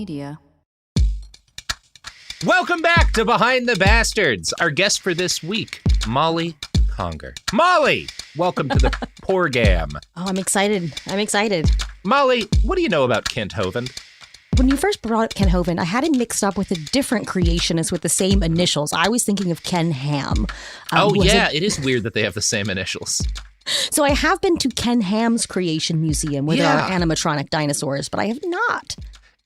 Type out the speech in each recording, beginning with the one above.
Media. Welcome back to Behind the Bastards. Our guest for this week, Molly Conger. Molly, welcome to the Porgam. Oh, I'm excited. Molly, what do you know about Kent Hovind? When you first brought up Kent Hovind, I had it mixed up with a different creationist with the same initials. I was thinking of Ken Ham. It is weird that they have the same initials. So I have been to Ken Ham's Creation Museum where there are animatronic dinosaurs, but I have not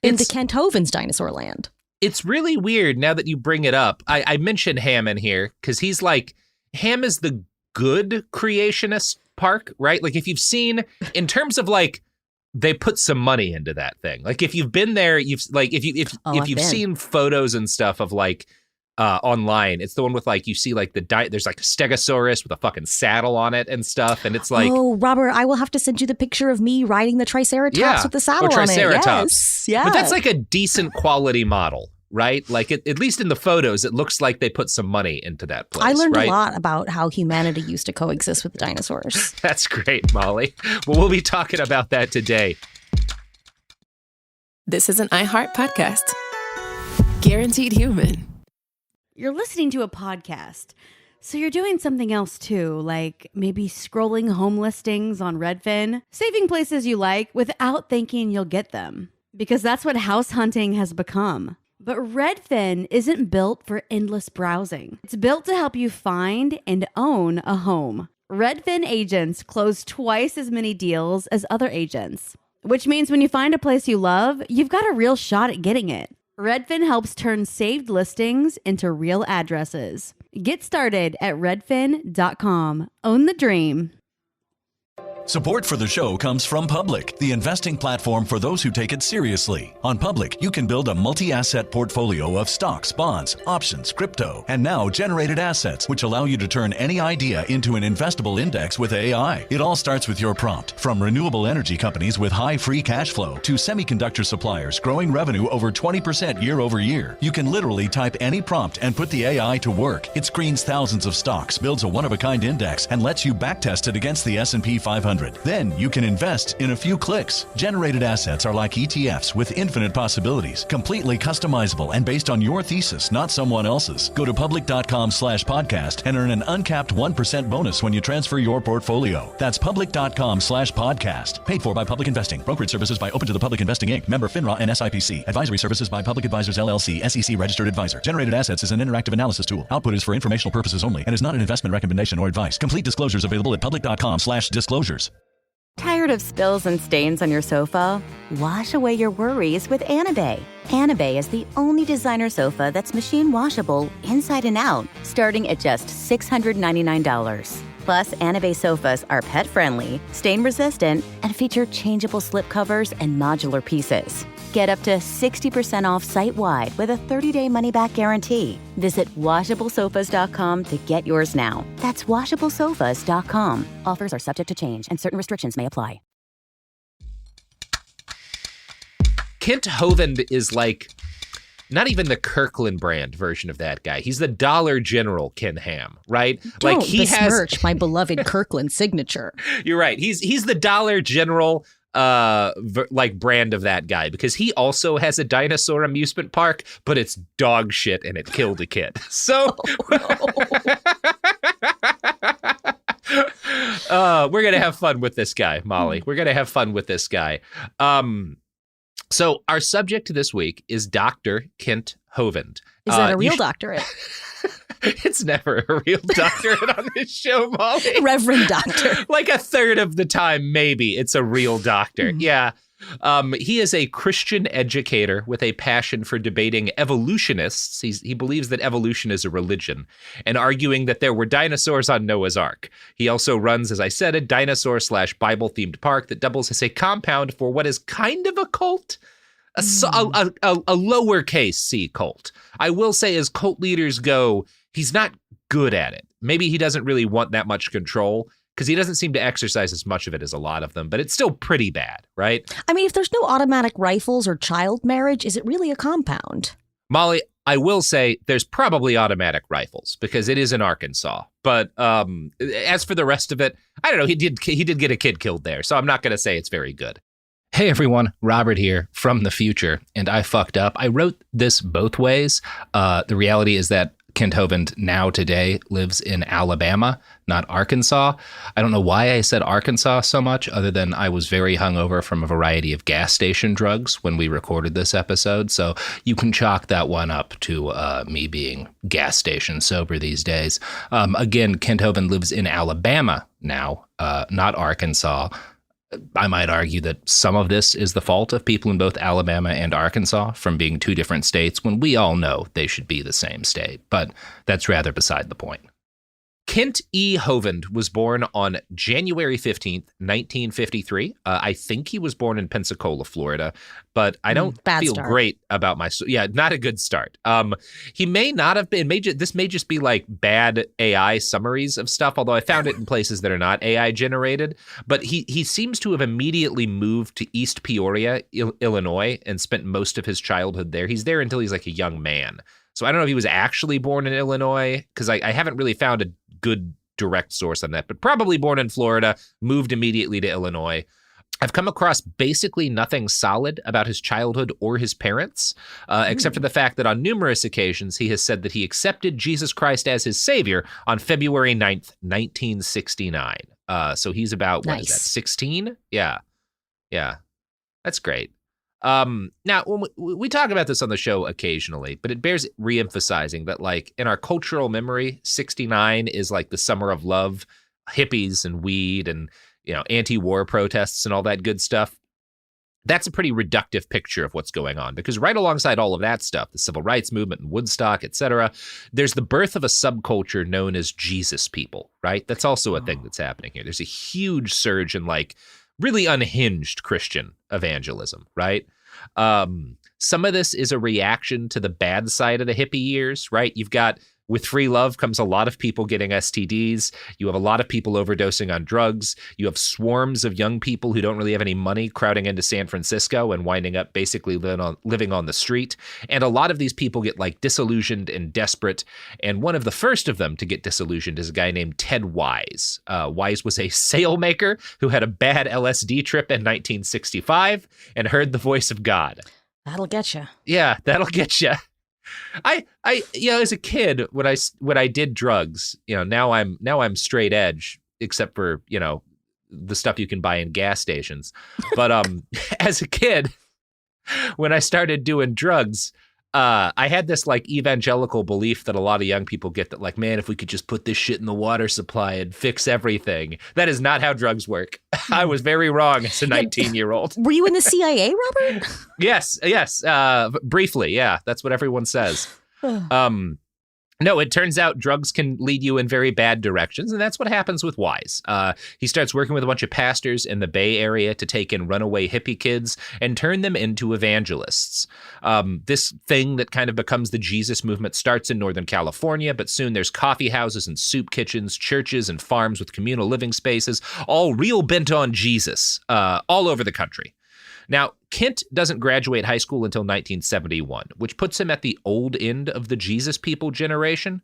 been to Kent Hovind's Dinosaur Land. It's really weird now that you bring it up. I mentioned Ham in here because he's like, Ham is the good creationist park, right? Like if you've seen, in terms of like, they put some money into that thing. Like if you've been there, if you've seen photos and stuff of like online, it's the one with like you see like there's like a Stegosaurus with a fucking saddle on it and stuff, and it's like, oh, Robert, I will have to send you the picture of me riding the Triceratops with the saddle on it. Yes, yeah. But that's like a decent quality model, right? Like at least in the photos, it looks like they put some money into that place. I learned a lot about how humanity used to coexist with the dinosaurs. That's great, Molly. Well, we'll be talking about that today. This is an iHeart podcast. Guaranteed human. You're listening to a podcast, so you're doing something else too, like maybe scrolling home listings on Redfin, saving places you like without thinking you'll get them, because that's what house hunting has become. But Redfin isn't built for endless browsing. It's built to help you find and own a home. Redfin agents close twice as many deals as other agents, which means when you find a place you love, you've got a real shot at getting it. Redfin helps turn saved listings into real addresses. Get started at redfin.com. Own the dream. Support for the show comes from Public, the investing platform for those who take it seriously. On Public, you can build a multi-asset portfolio of stocks, bonds, options, crypto, and now generated assets, which allow you to turn any idea into an investable index with AI. It all starts with your prompt. From renewable energy companies with high free cash flow to semiconductor suppliers growing revenue over 20% year over year, you can literally type any prompt and put the AI to work. It screens thousands of stocks, builds a one-of-a-kind index, and lets you backtest it against the S&P 500. Then you can invest in a few clicks. Generated assets are like ETFs with infinite possibilities, completely customizable and based on your thesis, not someone else's. Go to public.com/podcast and earn an uncapped 1% bonus when you transfer your portfolio. That's public.com/podcast. Paid for by Public Investing. Brokerage services by Open to the Public Investing Inc. Member FINRA and SIPC. Advisory services by Public Advisors LLC, SEC registered advisor. Generated assets is an interactive analysis tool. Output is for informational purposes only and is not an investment recommendation or advice. Complete disclosures available at public.com/disclosures. Tired of spills and stains on your sofa? Wash away your worries with Anabay. Anabay is the only designer sofa that's machine washable inside and out, starting at just $699. Plus, Anabay sofas are pet-friendly, stain-resistant, and feature changeable slip covers and modular pieces. Get up to 60% off site-wide with a 30-day money-back guarantee. Visit washablesofas.com to get yours now. That's washablesofas.com. Offers are subject to change and certain restrictions may apply. Kent Hovind is like not even the Kirkland brand version of that guy. He's the Dollar General Ken Ham, right? Don't like he besmirch my beloved Kirkland signature. You're right. He's the Dollar General like brand of that guy, because he also has a dinosaur amusement park, but it's dog shit and it killed a kid. So we're gonna have fun with this guy, Molly. We're gonna have fun with this guy. So our subject this week is Dr. Kent Hovind. Is that a real doctorate? It's never a real doctorate on this show, Molly. Reverend Doctor. Like a third of the time, maybe it's a real doctor. Yeah. He is a Christian educator with a passion for debating evolutionists. He believes that evolution is a religion and arguing that there were dinosaurs on Noah's Ark. He also runs, as I said, a dinosaur/Bible-themed park that doubles as a compound for what is kind of a cult. A lowercase c cult. I will say, as cult leaders go, he's not good at it. Maybe he doesn't really want that much control because he doesn't seem to exercise as much of it as a lot of them, but it's still pretty bad, right? I mean, if there's no automatic rifles or child marriage, is it really a compound? Molly, I will say there's probably automatic rifles because it is in Arkansas. But as for the rest of it, I don't know. He did get a kid killed there, so I'm not going to say it's very good. Hey everyone, Robert here from the future, and I fucked up. I wrote this both ways. The reality is that Kent Hovind now today lives in Alabama, not Arkansas. I don't know why I said Arkansas so much, other than I was very hungover from a variety of gas station drugs when we recorded this episode. So you can chalk that one up to me being gas station sober these days. Again, Kent Hovind lives in Alabama now, not Arkansas. I might argue that some of this is the fault of people in both Alabama and Arkansas from being two different states when we all know they should be the same state. But that's rather beside the point. Kent E. Hovind was born on January 15th, 1953. I think he was born in Pensacola, Florida, but I don't feel great about my... Yeah, not a good start. He may not have been... This may just be like bad AI summaries of stuff, although I found it in places that are not AI generated. But he seems to have immediately moved to East Peoria, Illinois, and spent most of his childhood there. He's there until he's like a young man. So I don't know if he was actually born in Illinois, because I haven't really found a good direct source on that, but probably born in Florida, moved immediately to Illinois. I've come across basically nothing solid about his childhood or his parents, except for the fact that on numerous occasions he has said that he accepted Jesus Christ as his savior on February 9th, 1969. So he's about, what is that, 16? Yeah. That's great. Now, when we talk about this on the show occasionally, but it bears reemphasizing that, like, in our cultural memory, 69 is like the summer of love, hippies and weed and, anti-war protests and all that good stuff. That's a pretty reductive picture of what's going on, because right alongside all of that stuff, the civil rights movement and Woodstock, etc., there's the birth of a subculture known as Jesus people, right? That's also a thing that's happening here. There's a huge surge in, like, really unhinged Christian evangelism, right? Some of this is a reaction to the bad side of the hippie years, right? You've got, with free love comes a lot of people getting STDs. You have a lot of people overdosing on drugs. You have swarms of young people who don't really have any money crowding into San Francisco and winding up basically living on the street. And a lot of these people get like disillusioned and desperate. And one of the first of them to get disillusioned is a guy named Ted Wise. Wise was a sailmaker who had a bad LSD trip in 1965 and heard the voice of God. That'll get you. Yeah, that'll get you. I as a kid, when I did drugs, now I'm straight edge, except for, the stuff you can buy in gas stations. But as a kid, when I started doing drugs, I had this like evangelical belief that a lot of young people get, that like, man, if we could just put this shit in the water supply and fix everything. That is not how drugs work. I was very wrong as a 19-year-old. Were you in the CIA, Robert? Yes. Briefly, yeah. That's what everyone says. No, it turns out drugs can lead you in very bad directions, and that's what happens with Wise. He starts working with a bunch of pastors in the Bay Area to take in runaway hippie kids and turn them into evangelists. This thing that kind of becomes the Jesus movement starts in Northern California, but soon there's coffee houses and soup kitchens, churches and farms with communal living spaces, all real bent on Jesus, all over the country. Now, Kent doesn't graduate high school until 1971, which puts him at the old end of the Jesus people generation.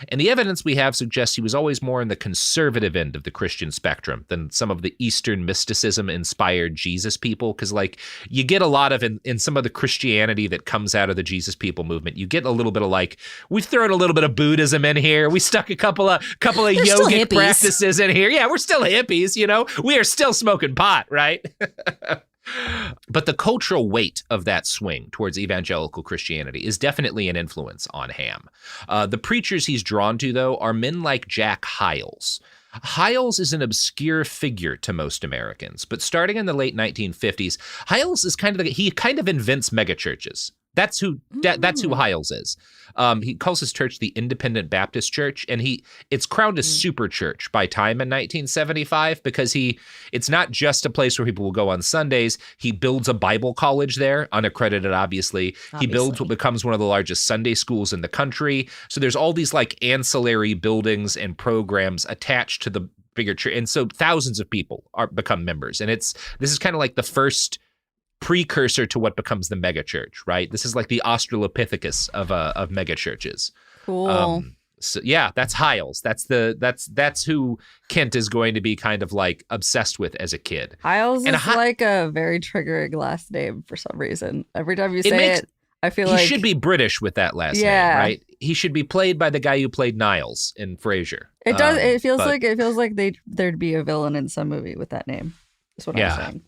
And the evidence we have suggests he was always more in the conservative end of the Christian spectrum than some of the Eastern mysticism-inspired Jesus people. Because, like, you get a lot of, in some of the Christianity that comes out of the Jesus people movement, you get a little bit of, like, we've thrown a little bit of Buddhism in here. We stuck a couple of yogic practices in here. Yeah, we're still hippies, We are still smoking pot, right? But the cultural weight of that swing towards evangelical Christianity is definitely an influence on Ham. The preachers he's drawn to, though, are men like Jack Hyles. Hyles is an obscure figure to most Americans, but starting in the late 1950s, Hyles is he kind of invents megachurches. That's who Hyles is. He calls his church the Independent Baptist Church, and it's crowned a super church by Time in 1975 because it's not just a place where people will go on Sundays. He builds a Bible college there, unaccredited, obviously. He builds what becomes one of the largest Sunday schools in the country. So there's all these like ancillary buildings and programs attached to the bigger church, and so thousands of people become members. And this is kind of like the first precursor to what becomes the megachurch, right? This is like the Australopithecus of megachurches. Cool. So, yeah, that's Hiles. That's who Kent is going to be kind of like obsessed with as a kid. Hiles is like a very triggering last name for some reason. Every time you say it, I feel like he should be British with that last name, right? He should be played by the guy who played Niles in Frasier. It does. It feels like there'd be a villain in some movie with that name. That's what I'm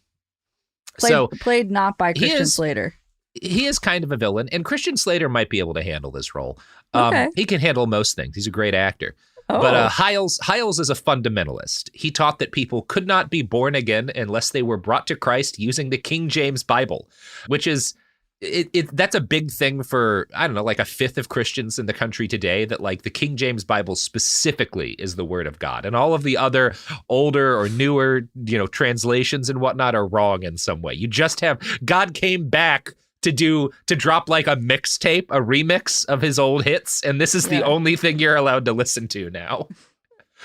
saying. Played not by Christian Slater. He is kind of a villain, and Christian Slater might be able to handle this role. Okay. He can handle most things. He's a great actor. Oh. But Hiles is a fundamentalist. He taught that people could not be born again unless they were brought to Christ using the King James Bible, which is that's a big thing for, I don't know, like a fifth of Christians in the country today, that like the King James Bible specifically is the word of God, and all of the other older or newer, translations and whatnot are wrong in some way. You just have God came back to drop like a mixtape, a remix of his old hits, and this is the only thing you're allowed to listen to now.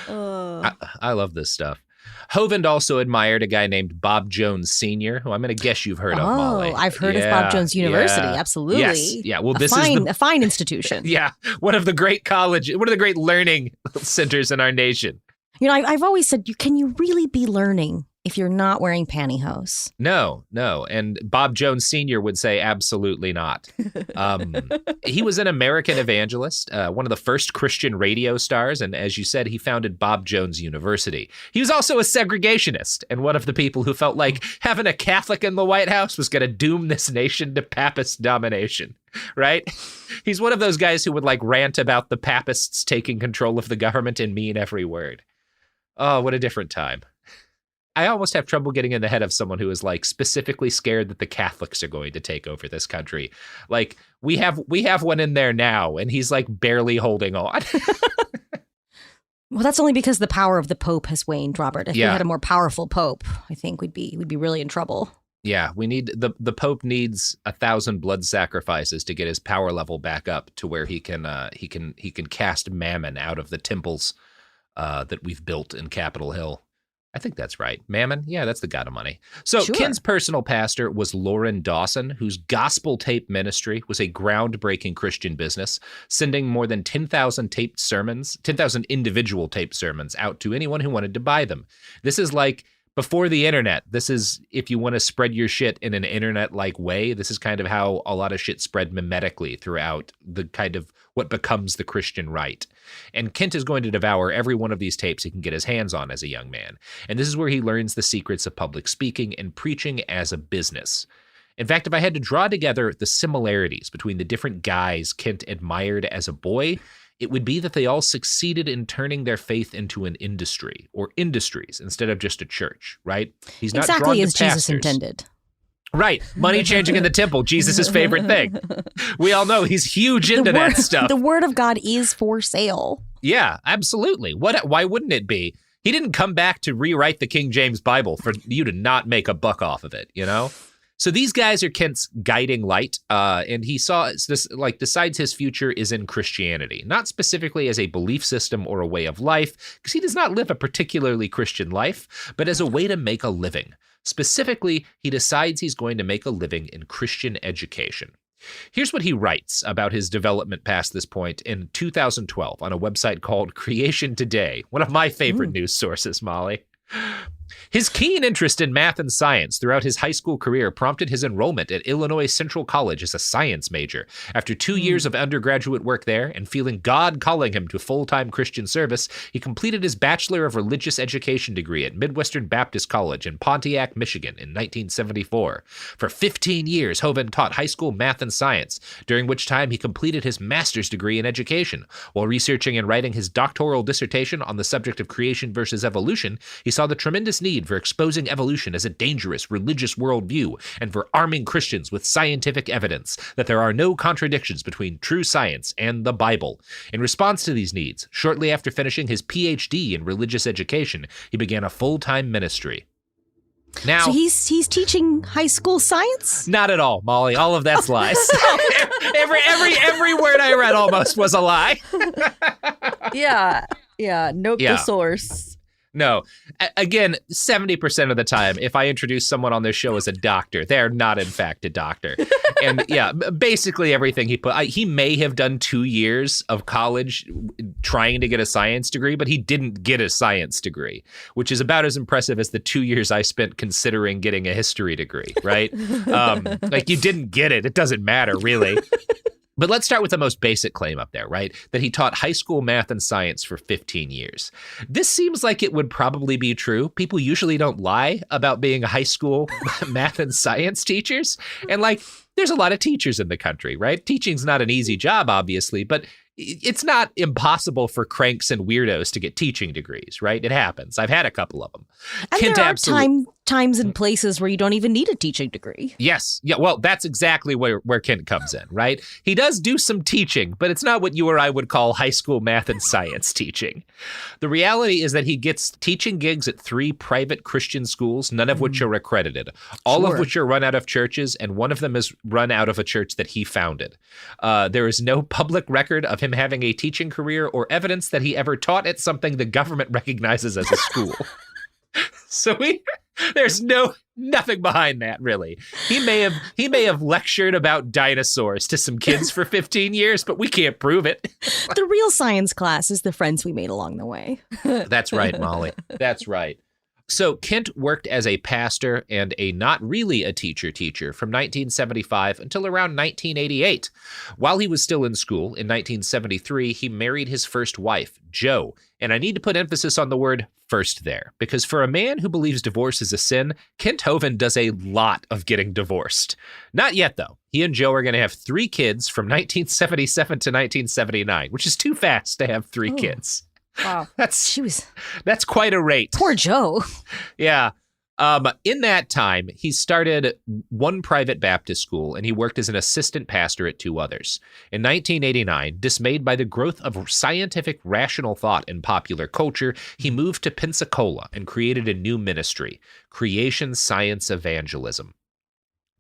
I love this stuff. Hovind also admired a guy named Bob Jones Sr., who I'm going to guess you've heard of, Molly. Oh, I've heard of Bob Jones University. Absolutely. Yes. Yeah. Well, this is a fine institution. Yeah. One of the great learning centers in our nation. I've always said, can you really be learning if you're not wearing pantyhose? No. And Bob Jones Sr. would say absolutely not. He was an American evangelist, one of the first Christian radio stars. And as you said, he founded Bob Jones University. He was also a segregationist and one of the people who felt like having a Catholic in the White House was going to doom this nation to papist domination. Right? He's one of those guys who would like rant about the papists taking control of the government and mean every word. Oh, what a different time. I almost have trouble getting in the head of someone who is like specifically scared that the Catholics are going to take over this country. Like we have one in there now, and he's like barely holding on. Well, that's only because the power of the Pope has waned, Robert. If we had a more powerful Pope, I think we'd be really in trouble. Yeah, we need the Pope needs 1,000 blood sacrifices to get his power level back up to where he can cast Mammon out of the temples that we've built in Capitol Hill. I think that's right. Mammon? Yeah, that's the god of money. So sure. Ken's personal pastor was Lauren Dawson, whose gospel tape ministry was a groundbreaking Christian business, sending more than 10,000 individual taped sermons out to anyone who wanted to buy them. This is like before the internet. This is if you want to spread your shit in an internet-like way. This is kind of how a lot of shit spread mimetically throughout the kind of what becomes the Christian right. And Kent is going to devour every one of these tapes he can get his hands on as a young man. And this is where he learns the secrets of public speaking and preaching as a business. In fact, if I had to draw together the similarities between the different guys Kent admired as a boy, it would be that they all succeeded in turning their faith into an industry or industries instead of just a church, right? He's not exactly drawn as to pastors. Jesus intended. Right. Money changing in the temple, Jesus' favorite thing. We all know he's huge into that stuff. The word of God is for sale. Yeah, absolutely. Why wouldn't it be? He didn't come back to rewrite the King James Bible for you to not make a buck off of it, So these guys are Kent's guiding light, and he decides his future is in Christianity, not specifically as a belief system or a way of life, because he does not live a particularly Christian life, but as a way to make a living. Specifically, he decides he's going to make a living in Christian education. Here's what he writes about his development past this point in 2012 on a website called Creation Today, one of my favorite news sources, Molly. His keen interest in math and science throughout his high school career prompted his enrollment at Illinois Central College as a science major. After 2 years of undergraduate work there and feeling God calling him to full-time Christian service, he completed his Bachelor of Religious Education degree at Midwestern Baptist College in Pontiac, Michigan in 1974. For 15 years, Hovind taught high school math and science, during which time he completed his master's degree in education. While researching and writing his doctoral dissertation on the subject of creation versus evolution, he saw the tremendous need for exposing evolution as a dangerous religious worldview and for arming Christians with scientific evidence that there are no contradictions between true science and the Bible. In response to these needs, shortly after finishing his PhD in religious education, he began a full-time ministry. Now, so he's teaching high school science? Not at all, Molly. All of that's lies. every word I read almost was a lie. Yeah. Note the source. No. Again, 70% of the time, if I introduce someone on this show as a doctor, they're not, in fact, a doctor. And yeah, basically everything he may have done 2 years of college trying to get a science degree, but he didn't get a science degree, which is about as impressive as the 2 years I spent considering getting a history degree, right? Like, you didn't get it. It doesn't matter, really. But let's start with the most basic claim up there, right? That he taught high school math and science for 15 years. This seems like it would probably be true. People usually don't lie about being high school math and science teachers. And like, there's a lot of teachers in the country, right? Teaching's not an easy job, obviously, but it's not impossible for cranks and weirdos to get teaching degrees, right? It happens. I've had a couple of them. And there are times and places where you don't even need a teaching degree. Yes. Yeah. Well, that's exactly where Kent comes in, right? He does do some teaching, but it's not what you or I would call high school math and science teaching. The reality is that he gets teaching gigs at 3 private Christian schools, none of which are accredited, all of which are run out of churches, and one of them is run out of a church that he founded. There is no public record of him having a teaching career or evidence that he ever taught at something the government recognizes as a school. So there's nothing behind that, really. He may have lectured about dinosaurs to some kids for 15 years, but we can't prove it. The real science class is the friends we made along the way. That's right, Molly. That's right. So Kent worked as a pastor and a not really a teacher from 1975 until around 1988. While he was still in school, in 1973, he married his first wife, Jo. And I need to put emphasis on the word first there, because for a man who believes divorce is a sin, Kent Hovind does a lot of getting divorced. Not yet, though. He and Jo are going to have 3 kids from 1977 to 1979, which is too fast to have 3 kids. Wow. That's quite a rate. Poor Jo. Yeah. In that time, he started one private Baptist school, and he worked as an assistant pastor at 2 others. In 1989, dismayed by the growth of scientific rational thought in popular culture, he moved to Pensacola and created a new ministry, Creation Science Evangelism.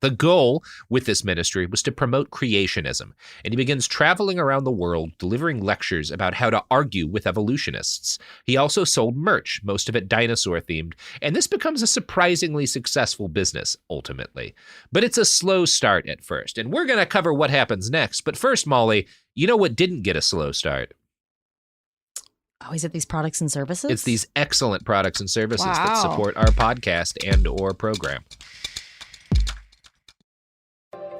The goal with this ministry was to promote creationism, and he begins traveling around the world delivering lectures about how to argue with evolutionists. He also sold merch, most of it dinosaur-themed, and this becomes a surprisingly successful business, ultimately. But it's a slow start at first, and we're going to cover what happens next. But first, Molly, you know what didn't get a slow start? Oh, is it these products and services? It's these excellent products and services that support our podcast and or program.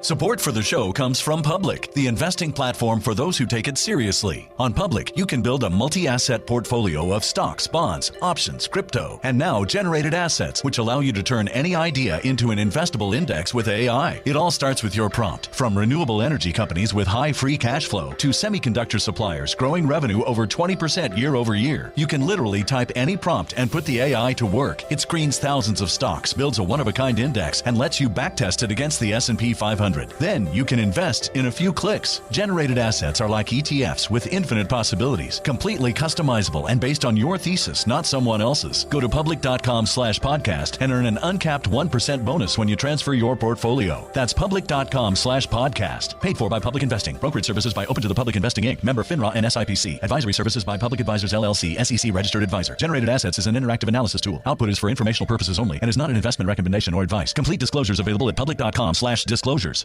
Support for the show comes from Public, the investing platform for those who take it seriously. On Public, you can build a multi-asset portfolio of stocks, bonds, options, crypto, and now generated assets, which allow you to turn any idea into an investable index with AI. It all starts with your prompt. From renewable energy companies with high free cash flow to semiconductor suppliers growing revenue over 20% year over year, you can literally type any prompt and put the AI to work. It screens thousands of stocks, builds a one-of-a-kind index, and lets you backtest it against the S&P 500. Then you can invest in a few clicks. Generated assets are like ETFs with infinite possibilities, completely customizable and based on your thesis, not someone else's. Go to public.com/podcast and earn an uncapped 1% bonus when you transfer your portfolio. That's public.com/podcast. Paid for by Public Investing. Brokerage services by Open to the Public Investing Inc. Member FINRA and SIPC. Advisory services by Public Advisors LLC, SEC registered advisor. Generated assets is an interactive analysis tool. Output is for informational purposes only and is not an investment recommendation or advice. Complete disclosures available at public.com/disclosures.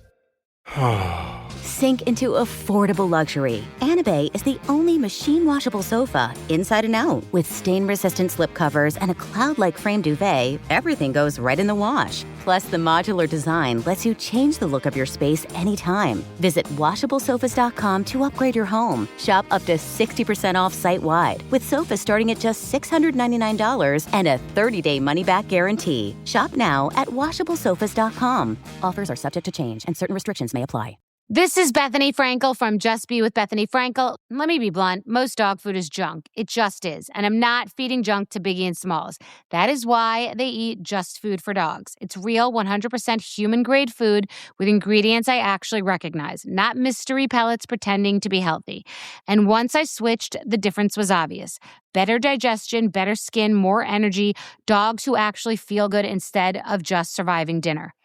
Sink into affordable luxury. Anabay is the only machine washable sofa, inside and out. With stain-resistant slip covers and a cloud-like frame duvet, everything goes right in the wash. Plus, the modular design lets you change the look of your space anytime. Visit washablesofas.com to upgrade your home. Shop up to 60% off site-wide, with sofas starting at just $699 and a 30-day money-back guarantee. Shop now at washablesofas.com. Offers are subject to change, and certain restrictions may apply. This is Bethany Frankel from Just Be with Bethany Frankel. Let me be blunt. Most dog food is junk. It just is. And I'm not feeding junk to Biggie and Smalls. That is why they eat Just Food for Dogs. It's real, 100% human-grade food with ingredients I actually recognize, not mystery pellets pretending to be healthy. And once I switched, the difference was obvious. Better digestion, better skin, more energy, dogs who actually feel good instead of just surviving dinner.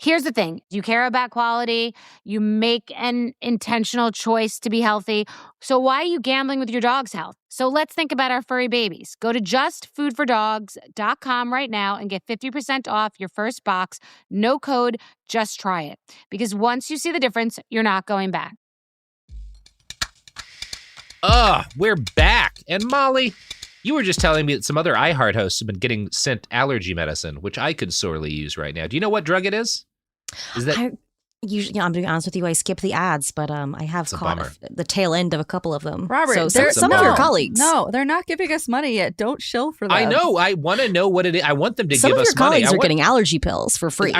Here's the thing. You care about quality. You make an intentional choice to be healthy. So why are you gambling with your dog's health? So let's think about our furry babies. Go to justfoodfordogs.com right now and get 50% off your first box. No code, just try it. Because once you see the difference, you're not going back. We're back. And Molly, you were just telling me that some other iHeart hosts have been getting sent allergy medicine, which I could sorely use right now. Do you know what drug it is? Is that... Usually, I'm being honest with you, I skip the ads, but I have caught the tail end of a couple of them. Robert, so some of your colleagues. No, they're not giving us money yet. Don't shill for them. I know. I want to know what it is. I want them to give us money. Some of your colleagues are getting allergy pills for free.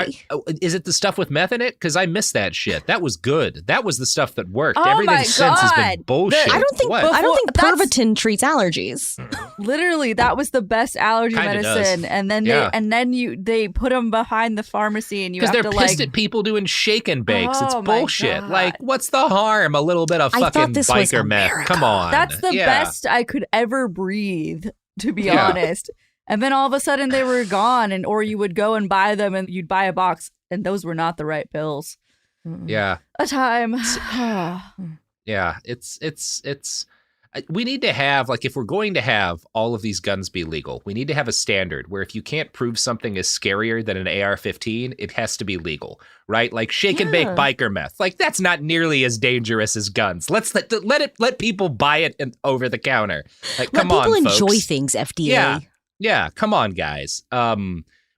Is it the stuff with meth in it? Because I missed that shit. That was good. That was the stuff that worked. Oh Everything since has been bullshit. I don't think Pervitin treats allergies. Literally, that was the best allergy medicine. And then they put them behind the pharmacy, and you have to because they're pissed at people doing shake and bakes. It's bullshit. Like, what's the harm? A little bit of fucking biker meth. Come on. That's the best I could ever breathe, to be honest. And then all of a sudden they were gone, or you would go and buy them, and you'd buy a box, and those were not the right pills. Yeah. A time. Yeah. It's. We need to have, like, if we're going to have all of these guns be legal, we need to have a standard where if you can't prove something is scarier than an AR-15, it has to be legal, right? Like shake and bake biker meth. Like, that's not nearly as dangerous as guns. Let's let people buy it over the counter. Like, come on, folks. Let people enjoy things, FDA. Yeah. Come on, guys.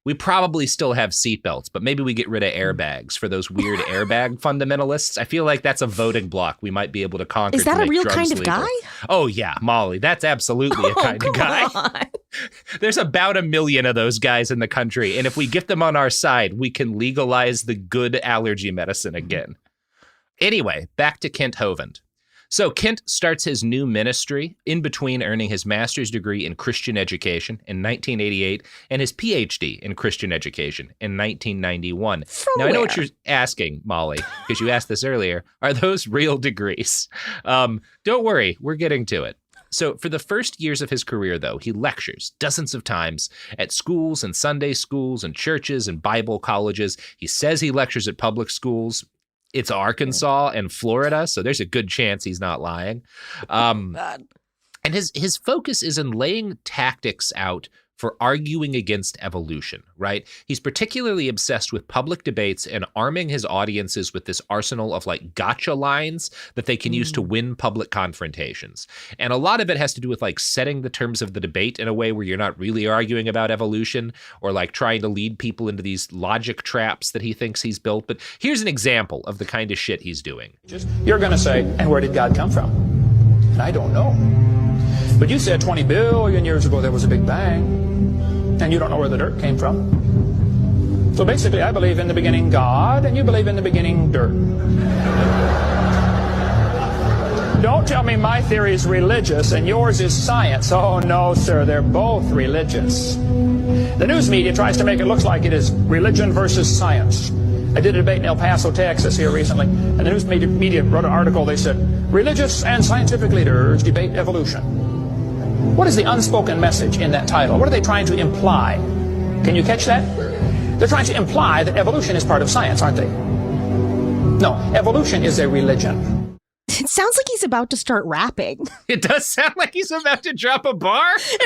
We probably still have seatbelts, but maybe we get rid of airbags for those weird airbag fundamentalists. I feel like that's a voting block we might be able to conquer. Is that a real kind of legal. Guy? Oh, yeah, Molly. That's absolutely a kind of guy. There's about 1 million of those guys in the country. And if we get them on our side, we can legalize the good allergy medicine again. Anyway, back to Kent Hovind. So Kent starts his new ministry in between earning his master's degree in Christian education in 1988 and his PhD in Christian education in 1991. Now, I know what you're asking, Molly, because you asked this earlier. Are those real degrees? Don't worry, we're getting to it. So for the first years of his career, though, he lectures dozens of times at schools and Sunday schools and churches and Bible colleges. He says he lectures at public schools. It's Arkansas and Florida, so there's a good chance he's not lying. And his focus is in laying tactics out for arguing against evolution, right? He's particularly obsessed with public debates and arming his audiences with this arsenal of like gotcha lines that they can use to win public confrontations. And a lot of it has to do with like setting the terms of the debate in a way where you're not really arguing about evolution or like trying to lead people into these logic traps that he thinks he's built. But here's an example of the kind of shit he's doing. You're going to say, and where did God come from? And I don't know. But you said 20 billion years ago there was a Big Bang. And you don't know where the dirt came from. So basically, I believe in the beginning God, and you believe in the beginning dirt. Don't tell me my theory is religious and yours is science. Oh, no, sir, they're both religious. The news media tries to make it look like it is religion versus science. I did a debate in El Paso, Texas here recently, and the news media wrote an article. They said, religious and scientific leaders debate evolution. What is the unspoken message in that title? What are they trying to imply? Can you catch that? They're trying to imply that evolution is part of science, aren't they? No, evolution is a religion. It sounds like he's about to start rapping. It does sound like he's about to drop a bar.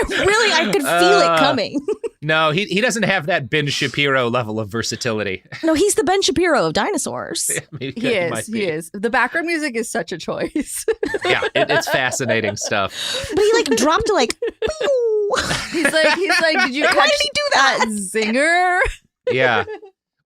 Really, I could feel it coming. No, he doesn't have that Ben Shapiro level of versatility. No, he's the Ben Shapiro of dinosaurs. Yeah, he is. The background music is such a choice. Yeah, it's fascinating stuff. But he like dropped like, he's like, did you? Why did he do that? Zinger. Yeah.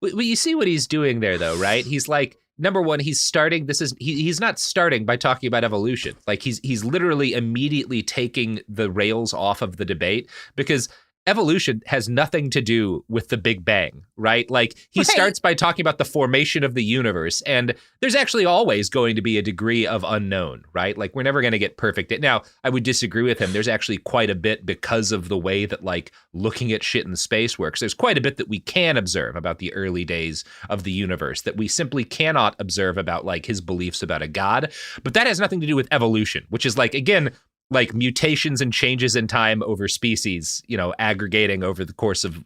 Well, you see what he's doing there, though, right? He's like, number one, he's starting. He's not starting by talking about evolution. Like he's literally immediately taking the rails off of the debate because evolution has nothing to do with the Big Bang, right? Like he starts by talking about the formation of the universe, and there's actually always going to be a degree of unknown, right? Like we're never going to get perfect. Now, I would disagree with him. There's actually quite a bit because of the way that like looking at shit in space works. There's quite a bit that we can observe about the early days of the universe that we simply cannot observe about like his beliefs about a god. But that has nothing to do with evolution, which is like, again, like mutations and changes in time over species, aggregating over the course of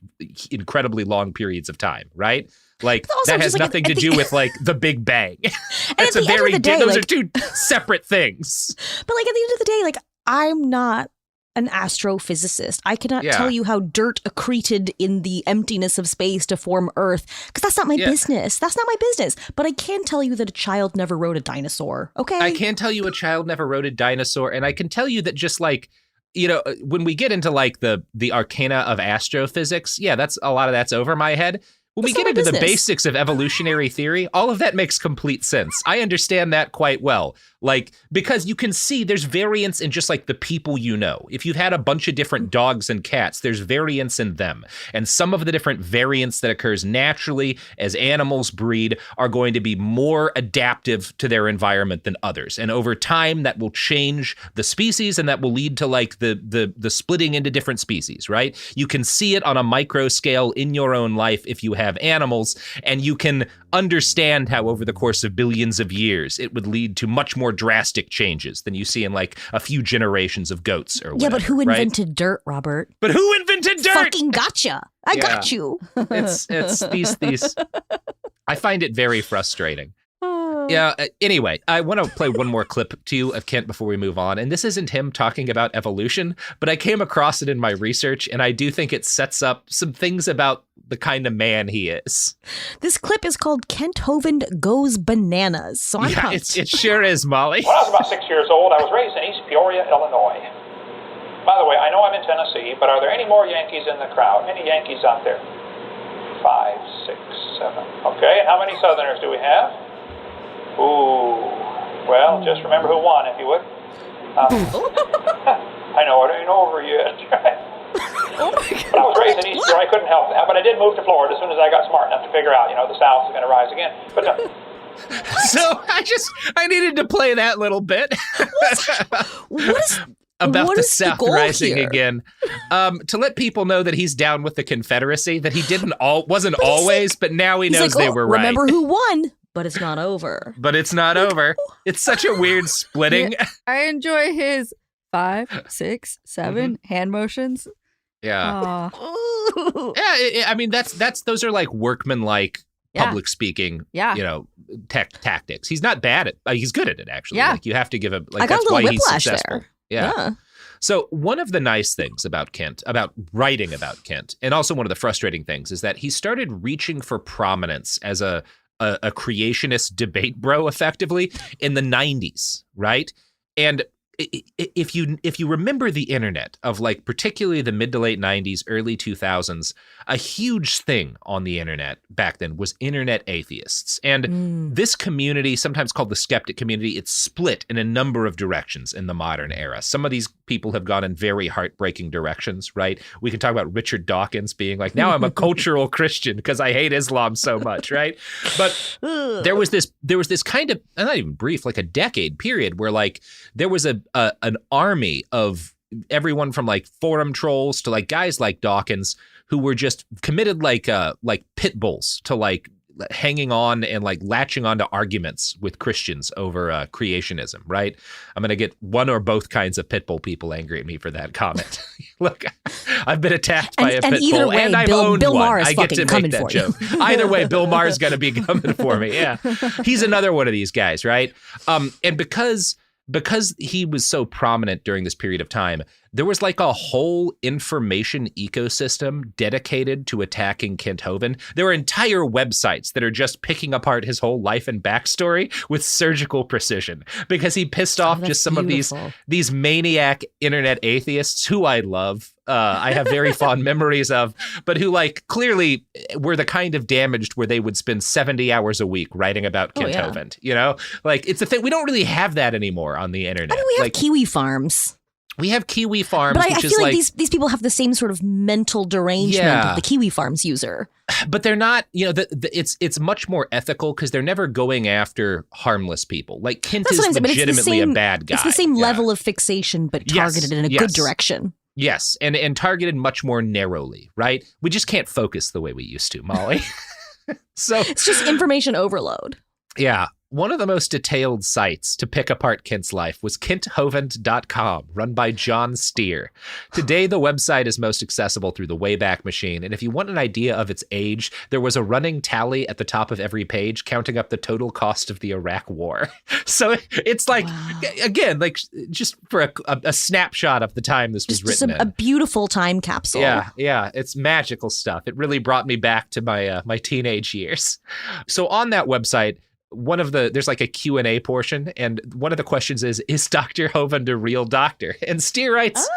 incredibly long periods of time, right? Like also that has just, like, nothing to do with like the Big Bang. That's at the end of the day, those like, are two separate things. But like at the end of the day, like I'm not an astrophysicist. I cannot tell you how dirt accreted in the emptiness of space to form Earth, because that's not my business. That's not my business. But I can tell you that a child never rode a dinosaur. Okay. I can tell you a child never rode a dinosaur, and I can tell you that just like, you know, when we get into like the arcana of astrophysics, that's a lot of that's over my head. When we get into the basics of evolutionary theory, all of that makes complete sense. I understand that quite well. Like, because you can see there's variance in just like the people you know. If you've had a bunch of different dogs and cats, there's variance in them. And some of the different variance that occurs naturally as animals breed are going to be more adaptive to their environment than others. And over time, that will change the species, and that will lead to like the splitting into different species, right? You can see it on a micro scale in your own life if you have animals, and you can understand how over the course of billions of years it would lead to much more drastic changes than you see in like a few generations of goats or whatever. Yeah, but who invented dirt, Robert? But who invented dirt? Fucking gotcha. I got you. It's these I find it very frustrating. Anyway, I want to play one more clip to you of Kent before we move on. And this isn't him talking about evolution, but I came across it in my research, and I do think it sets up some things about the kind of man he is. This clip is called Kent Hovind Goes Bananas. So I'm pumped. It sure is, Molly. When I was about 6 years old, I was raised in East Peoria, Illinois. By the way, I know I'm in Tennessee, but are there any more Yankees in the crowd? Any Yankees out there? 5, 6, 7. Okay, and how many Southerners do we have? Ooh, well, just remember who won, if you would. I know, it ain't over yet. Oh my God. But I was raised in East Peoria, I couldn't help that. But I did move to Florida as soon as I got smart enough to figure out, the South is going to rise again. But no. So I needed to play that little bit. About the South rising again, to let people know that he's down with the Confederacy, that he wasn't always, but now he knows they were right. Remember who won? But it's not over. But it's not over. It's such a weird splitting. Yeah, I enjoy his 5, 6, 7 hand motions. Yeah. I mean, those are like workmanlike public speaking, tactics. He's not bad at, he's good at it actually. Yeah. Like you have to give him, like I got that's a little why he's whiplash successful. there. Yeah. So one of the nice things about Kent, about writing about Kent, and also one of the frustrating things is that he started reaching for prominence as a creationist debate bro effectively in the 90s, right? And if you remember the internet of like particularly the mid to late 90s, early 2000s, a huge thing on the internet back then was internet atheists. And this community, sometimes called the skeptic community, it's split in a number of directions in the modern era. Some of these people have gone in very heartbreaking directions, right? We can talk about Richard Dawkins being like, now I'm a cultural Christian because I hate Islam so much, right? But there was this kind of, not even brief, like a decade period where like there was an army of everyone from like forum trolls to like guys like Dawkins who were just committed like pit bulls to like hanging on and like latching onto arguments with Christians over creationism, right? I'm going to get one or both kinds of pit bull people angry at me for that comment. Look, I've been attacked by a pit bull and I've owned Bill one. Maher is I get to make that joke. Either way, Bill Maher is going to be coming for me. Yeah. He's another one of these guys, right? And because he was so prominent during this period of time, there was like a whole information ecosystem dedicated to attacking Kent Hovind. There are entire websites that are just picking apart his whole life and backstory with surgical precision because he pissed off just some beautiful. of these maniac internet atheists who I love. I have very fond memories of, but who like clearly were the kind of damaged where they would spend 70 hours a week writing about Kent Hovind, Like it's a thing. We don't really have that anymore on the internet. I mean, we have Kiwi Farms. We have Kiwi Farms, but which I is feel like these people have the same sort of mental derangement of the Kiwi Farms user. But they're not, it's much more ethical because they're never going after harmless people. Like Kent is legitimately a bad guy. It's the same level of fixation, but targeted in a good direction. Yes, and targeted much more narrowly, right? We just can't focus the way we used to, Molly. So it's just information overload. Yeah. One of the most detailed sites to pick apart Kent's life was KentHovind.com, run by John Steer. Today, the website is most accessible through the Wayback Machine, and if you want an idea of its age, there was a running tally at the top of every page counting up the total cost of the Iraq War. So it's like, again, like just for a snapshot of the time this was written in. A beautiful time capsule. Yeah, it's magical stuff. It really brought me back to my teenage years. So on that website, there's like a Q&A portion, and one of the questions is Dr. Hovind a real doctor? And Steer writes,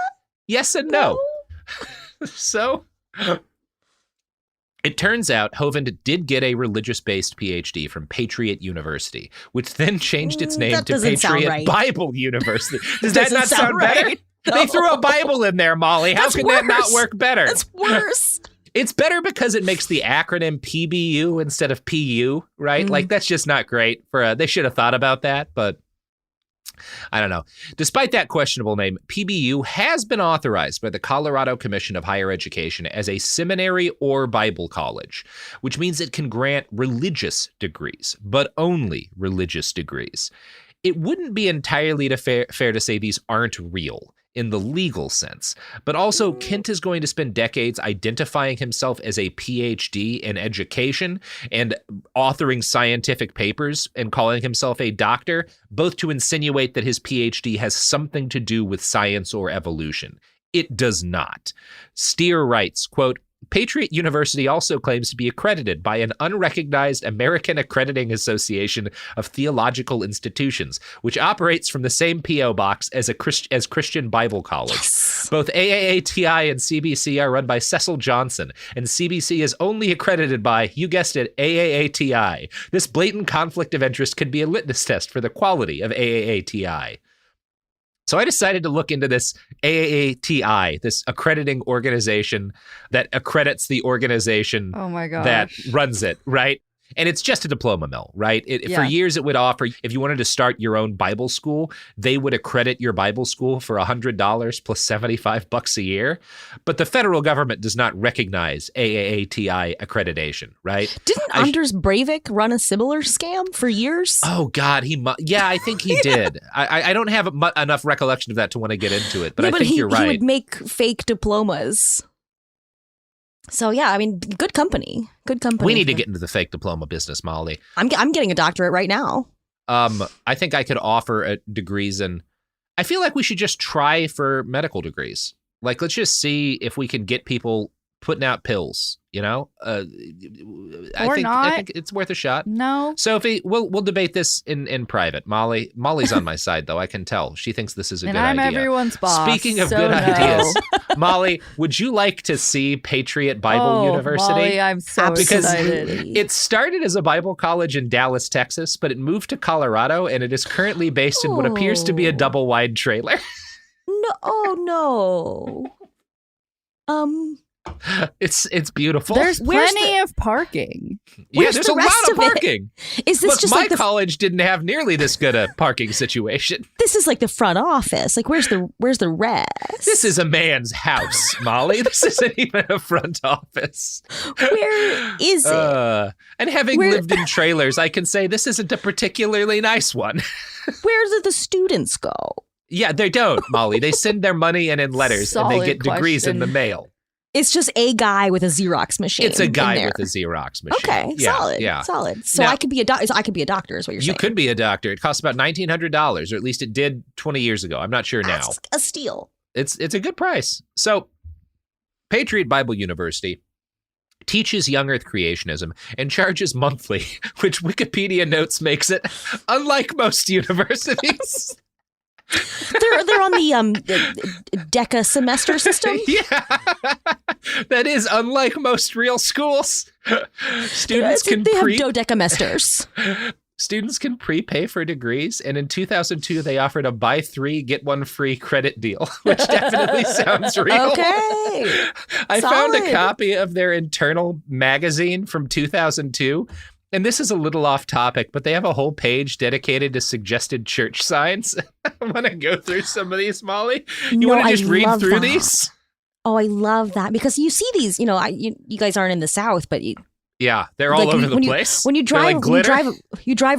yes and no. So it turns out Hovind did get a religious-based PhD from Patriot University, which then changed its name to Patriot Bible University. Does that not sound better? No. They threw a Bible in there, Molly. How can that not work better? That's worse. It's better because it makes the acronym PBU instead of PU, right? Mm. Like, that's just not great. They should have thought about that, but I don't know. Despite that questionable name, PBU has been authorized by the Colorado Commission of Higher Education as a seminary or Bible college, which means it can grant religious degrees, but only religious degrees. It wouldn't be entirely fair to say these aren't real in the legal sense, but also Kent is going to spend decades identifying himself as a PhD in education and authoring scientific papers and calling himself a doctor, both to insinuate that his PhD has something to do with science or evolution. It does not. Steer writes, quote, Patriot University also claims to be accredited by an unrecognized American Accrediting Association of Theological Institutions, which operates from the same P.O. box as Christian Bible College. Yes. Both AAATI and CBC are run by Cecil Johnson, and CBC is only accredited by, you guessed it, AAATI. This blatant conflict of interest could be a litmus test for the quality of AAATI. So I decided to look into this AAATI, this accrediting organization that accredits the organization that runs it, right? And it's just a diploma mill, right? For years, it would offer, if you wanted to start your own Bible school, they would accredit your Bible school for $100 plus $75 a year. But the federal government does not recognize AAATI accreditation, right? Didn't Anders Breivik run a similar scam for years? Oh, God. I think he did. I don't have enough recollection of that to want to get into it, but I think you're right. He would make fake diplomas. So, yeah, I mean, good company. Good company. We need to get into the fake diploma business, Molly. I'm getting a doctorate right now. I think I could offer degrees, and I feel like we should just try for medical degrees. Like, let's just see if we can get people putting out pills, you know? I think it's worth a shot. No. Sophie, we'll debate this in private. Molly's on my side, though. I can tell. She thinks this is a good idea. And I'm everyone's boss. Speaking of good ideas, Molly, would you like to see Patriot Bible University? Molly, I'm so excited. It started as a Bible college in Dallas, Texas, but it moved to Colorado, and it is currently based in what appears to be a double-wide trailer. No, oh no. It's beautiful. There's plenty of parking. Yeah, there's a lot of parking. Is this just my college didn't have nearly this good a parking situation. This is like the front office. Like, where's the rest? This is a man's house, Molly. This isn't even a front office. Where is it? And having lived in trailers, I can say this isn't a particularly nice one. Where do the students go? Yeah, they don't, Molly. They send their money in letters and they get degrees in the mail. It's just a guy with a Xerox machine. It's a guy with a Xerox machine. Okay, solid. So now, I could be a doctor, is what you're saying. You could be a doctor. It costs about $1,900, or at least it did 20 years ago. I'm not sure now. That's a steal. It's a good price. So, Patriot Bible University teaches young Earth creationism and charges monthly, which Wikipedia notes makes it unlike most universities. They're on the Deca semester system. Yeah, that is unlike most real schools. Students have dodecamesters. Students can prepay for degrees, and in 2002 they offered a buy 3 get 1 free credit deal, which definitely sounds real. Okay, I found a copy of their internal magazine from 2002. And this is a little off topic, but they have a whole page dedicated to suggested church signs. I want to go through some of these, Molly. You want to just read through these? Oh, I love that, because you see these, you guys aren't in the South, but Yeah, they're all over the place. When you drive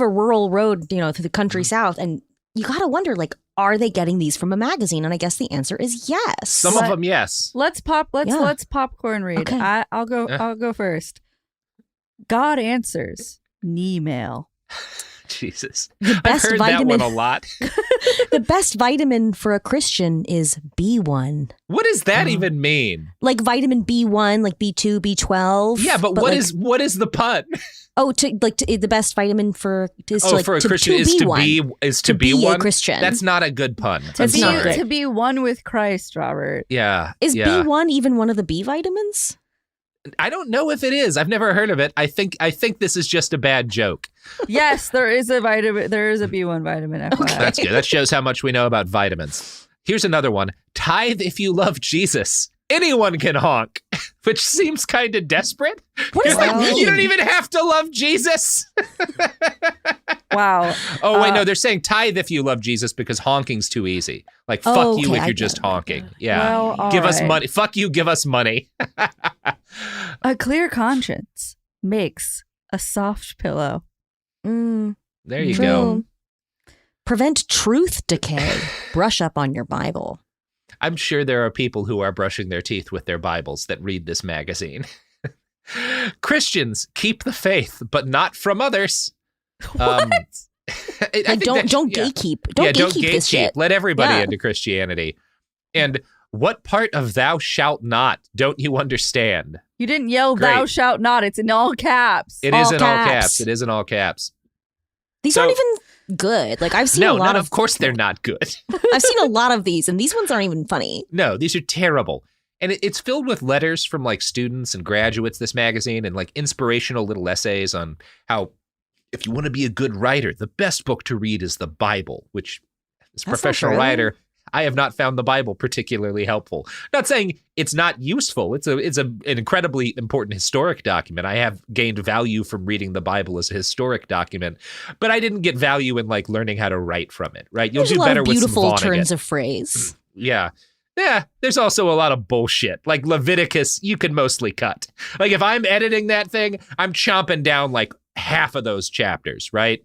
a rural road, through the country south, and you got to wonder, like, are they getting these from a magazine? And I guess the answer is yes. Some of them, yes. Let's popcorn read. Okay. I'll go first. God answers. Email. Jesus. The best I've heard vitamin, that one a lot. The best vitamin for a Christian is B1. What does that even mean? Like vitamin B1, like B2, B12. Yeah, but what is the pun? Oh, the best vitamin for a Christian is to be one? A Christian. That's not a good pun. To be one with Christ, Robert. Yeah. Is B1 even one of the B vitamins? I don't know if it is. I've never heard of it. I think this is just a bad joke. Yes, there is a vitamin. There is a B1 vitamin. Okay. That's good. That shows how much we know about vitamins. Here's another one. Tithe if you love Jesus. Anyone can honk, which seems kind of desperate. What does that mean? You don't even have to love Jesus. Wow. Oh, wait, no, they're saying tithe if you love Jesus because honking's too easy. Like, fuck you if you're just honking. Yeah. Well, give us money. Fuck you, give us money. A clear conscience makes a soft pillow. There you go. Prevent truth decay. Brush up on your Bible. I'm sure there are people who are brushing their teeth with their Bibles that read this magazine. Christians keep the faith, but not from others. What? Don't gatekeep. Don't gatekeep this shit. Let everybody into Christianity. And what part of thou shalt not don't you understand? You didn't yell thou shalt not. It's in all caps. It is in all caps. It is in all caps. These aren't even good. Like I've seen a lot of course they're not good. I've seen a lot of these, and these ones aren't even funny. No, these are terrible. And it's filled with letters from like students and graduates, this magazine, and like inspirational little essays on how if you want to be a good writer, the best book to read is the Bible, which as a professional writer, I have not found the Bible particularly helpful. Not saying it's not useful. It's an incredibly important historic document. I have gained value from reading the Bible as a historic document, but I didn't get value in like learning how to write from it, right? You'll do better with some beautiful turns of phrase. Yeah. Yeah, there's also a lot of bullshit. Like Leviticus, you can mostly cut. Like if I'm editing that thing, I'm chomping down like half of those chapters, right?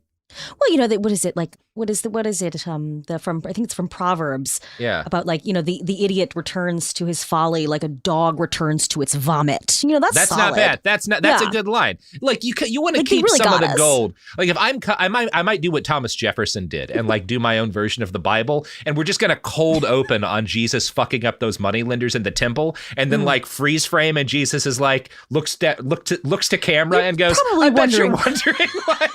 Well, what is it like? What is it? I think it's from Proverbs. Yeah. About like, the idiot returns to his folly like a dog returns to its vomit. That's solid. Not bad. That's a good line. Like you want to keep some of the gold. Like if I might do what Thomas Jefferson did and like do my own version of the Bible, and we're just gonna cold open on Jesus fucking up those moneylenders in the temple, and then like freeze frame, and Jesus is like looks to camera and goes, "I bet you're wondering why."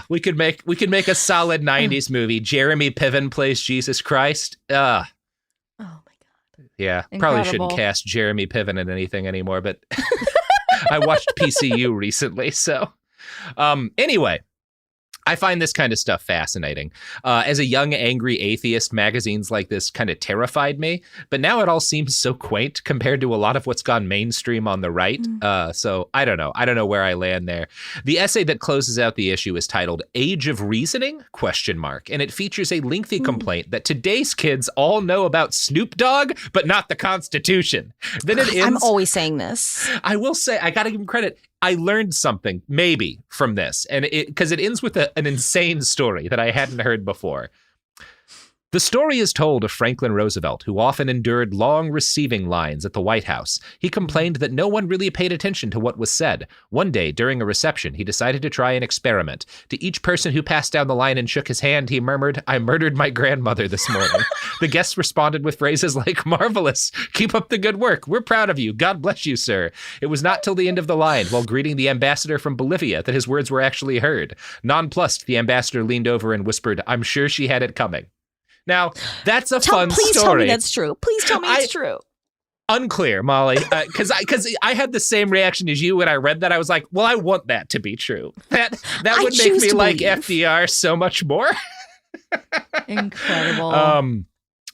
We could make a solid 90s movie. Jeremy Piven plays Jesus Christ. Oh my God. Yeah. Incredible. Probably shouldn't cast Jeremy Piven in anything anymore, but I watched PCU recently. So anyway, I find this kind of stuff fascinating. As a young, angry atheist, magazines like this kind of terrified me, but now it all seems so quaint compared to a lot of what's gone mainstream on the right. So I don't know. I don't know where I land there. The essay that closes out the issue is titled Age of Reasoning? ? And it features a lengthy complaint that today's kids all know about Snoop Dogg, but not the Constitution. Then it ends. I'm always saying this. I will say, I got to give him credit. I learned something, maybe, from this, and because it ends with an insane story that I hadn't heard before. The story is told of Franklin Roosevelt, who often endured long receiving lines at the White House. He complained that no one really paid attention to what was said. One day, during a reception, he decided to try an experiment. To each person who passed down the line and shook his hand, he murmured, "I murdered my grandmother this morning." The guests responded with phrases like, "Marvelous, keep up the good work. We're proud of you. God bless you, sir." It was not till the end of the line, while greeting the ambassador from Bolivia, that his words were actually heard. Nonplussed, the ambassador leaned over and whispered, "I'm sure she had it coming." Now, that's a fun story. Please tell me that's true. Please tell me it's true. Unclear, Molly, because I had the same reaction as you when I read that. I was like, well, I want that to be true. That would make me like FDR so much more. Incredible.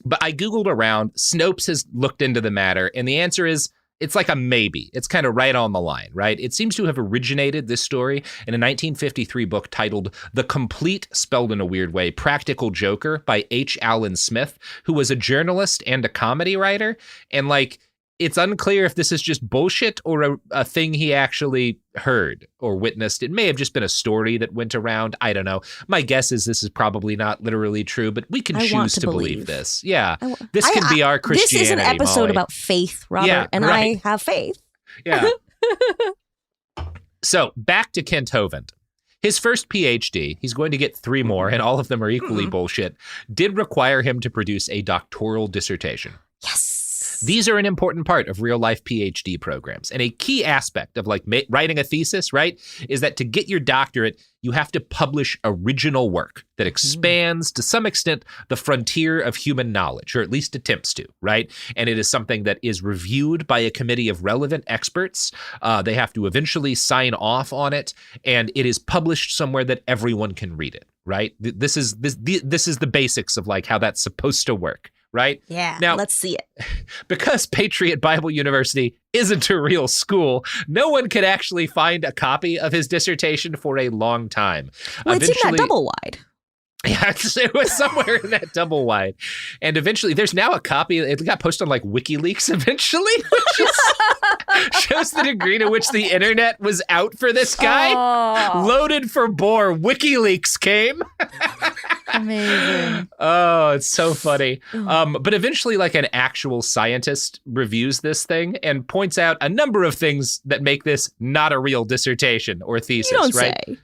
But I Googled around. Snopes has looked into the matter, and the answer is it's like a maybe. It's kind of right on the line, right? It seems to have originated, this story, in a 1953 book titled The Complete, spelled in a weird way, Practical Joker by H. Allen Smith, who was a journalist and a comedy writer. And like, It's unclear if this is just bullshit or a thing he actually heard or witnessed. It may have just been a story that went around. I don't know. My guess is this is probably not literally true, but we can choose to believe this. Yeah. This can be our Christianity, This is an episode Molly. about faith, Robert, Yeah, and right. I have faith. Yeah. So back to Kent Hovind. His first PhD, he's going to get 3 more, and all of them are equally bullshit, did require him to produce a doctoral dissertation. Yes. These are an important part of real-life PhD programs. And a key aspect of like writing a thesis, right, is that to get your doctorate, you have to publish original work that expands to some extent the frontier of human knowledge, or at least attempts to, right? And it is something that is reviewed by a committee of relevant experts. They have to eventually sign off on it, and it is published somewhere that everyone can read it, right? This is the basics of like how that's supposed to work. Right? Yeah, now, let's see it. Because Patriot Bible University isn't a real school, no one could actually find a copy of his dissertation for a long time. Well, it's in that double wide. Yeah, it was somewhere in that double wide. And eventually, there's now a copy. It got posted on like WikiLeaks eventually, which shows the degree to which the internet was out for this guy. Oh. Loaded for bore, WikiLeaks came. Amazing. Oh, it's so funny. But eventually, like an actual scientist reviews this thing and points out a number of things that make this not a real dissertation or thesis, You don't right? say.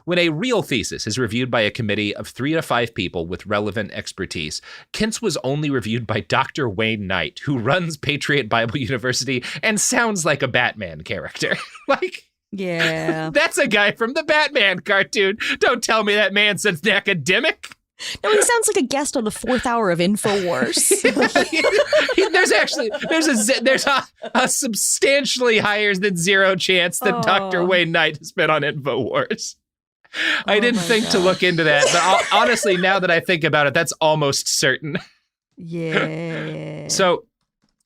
When a real thesis is reviewed by a committee of 3 to 5 people with relevant expertise, Kent's was only reviewed by Dr. Wayne Knight, who runs Patriot Bible University and sounds like a Batman character. Like, Yeah. that's a guy from the Batman cartoon. Don't tell me that man's an academic. No, he sounds like a guest on the 4th hour of InfoWars. There's a substantially higher than 0 chance that Dr. Wayne Knight has been on InfoWars. I didn't think to look into that, but honestly, now that I think about it, that's almost certain. Yeah. So,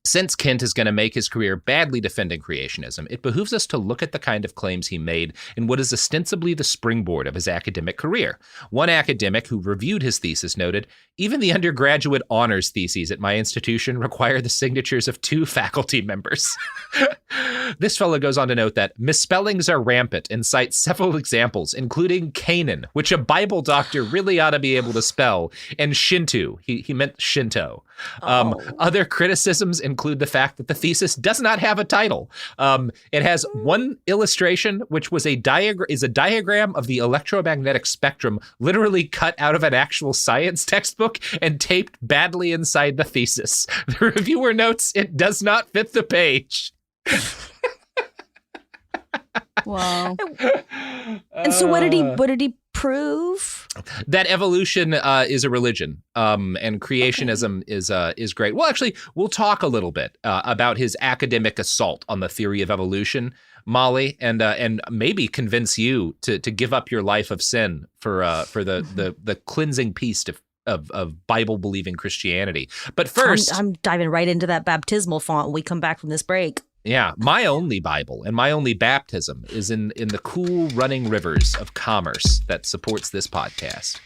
since Kent is going to make his career badly defending creationism, it behooves us to look at the kind of claims he made in what is ostensibly the springboard of his academic career. One academic who reviewed his thesis noted, "Even the undergraduate honors theses at my institution require the signatures of 2 faculty members." This fellow goes on to note that misspellings are rampant and cites several examples, including Canaan, which a Bible doctor really ought to be able to spell, and Shinto. He meant Shinto. Other criticisms include the fact that the thesis does not have a title. It has one illustration, which was a diagram of the electromagnetic spectrum, literally cut out of an actual science textbook and taped badly inside the thesis. The reviewer notes it does not fit the page. Wow. And so what did he prove? That evolution is a religion, and creationism is great. Well, actually, we'll talk a little bit about his academic assault on the theory of evolution, Molly, and maybe convince you to give up your life of sin for the cleansing peace of Bible-believing Christianity. But first, I'm diving right into that baptismal font when we come back from this break. Yeah, my only Bible and my only baptism is in the cool running rivers of commerce that supports this podcast.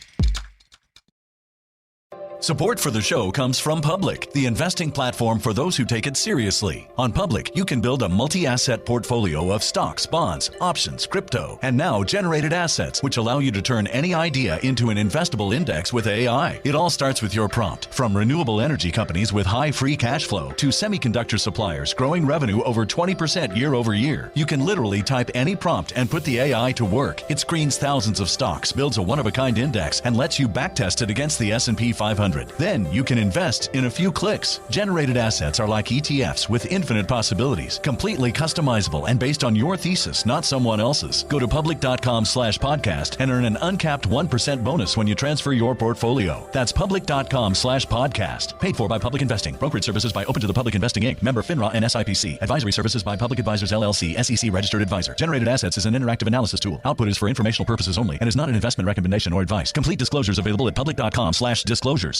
Support for the show comes from Public, the investing platform for those who take it seriously. On Public, you can build a multi-asset portfolio of stocks, bonds, options, crypto, and now generated assets, which allow you to turn any idea into an investable index with AI. It all starts with your prompt. From renewable energy companies with high free cash flow to semiconductor suppliers growing revenue over 20% year over year, you can literally type any prompt and put the AI to work. It screens thousands of stocks, builds a one-of-a-kind index, and lets you backtest it against the S&P 500. Then you can invest in a few clicks. Generated assets are like ETFs with infinite possibilities, completely customizable and based on your thesis, not someone else's. Go to public.com/podcast and earn an uncapped 1% bonus when you transfer your portfolio. That's public.com/podcast. Paid for by Public Investing. Brokerage services by Open to the Public Investing Inc. Member FINRA and SIPC. Advisory services by Public Advisors LLC, SEC registered advisor. Generated assets is an interactive analysis tool. Output is for informational purposes only and is not an investment recommendation or advice. Complete disclosures available at public.com/disclosures.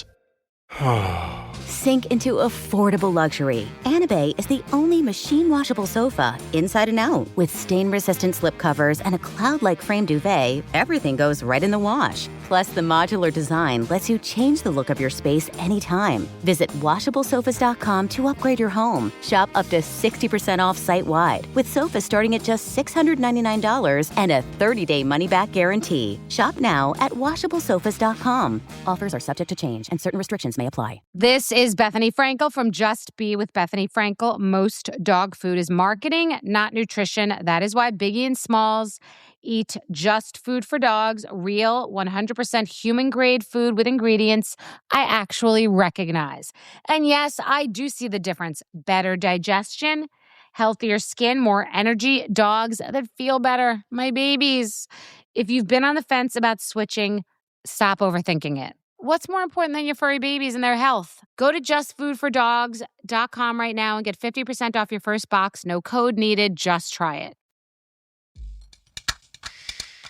Sink into affordable luxury. Anabay is the only machine washable sofa, inside and out. With stain-resistant slip covers and a cloud-like frame duvet, everything goes right in the wash. Plus, the modular design lets you change the look of your space anytime. Visit washablesofas.com to upgrade your home. Shop up to 60% off site-wide, with sofas starting at just $699 and a 30-day money-back guarantee. Shop now at washablesofas.com. Offers are subject to change, and certain restrictions may apply. This is Bethany Frankel from Just Be with Bethany Frankel. Most dog food is marketing, not nutrition. That is why Biggie and Smalls eat just food for dogs, real 100% human-grade food with ingredients I actually recognize. And yes, I do see the difference. Better digestion, healthier skin, more energy, dogs that feel better, my babies. If you've been on the fence about switching, stop overthinking it. What's more important than your furry babies and their health? Go to justfoodfordogs.com right now and get 50% off your first box. No code needed. Just try it.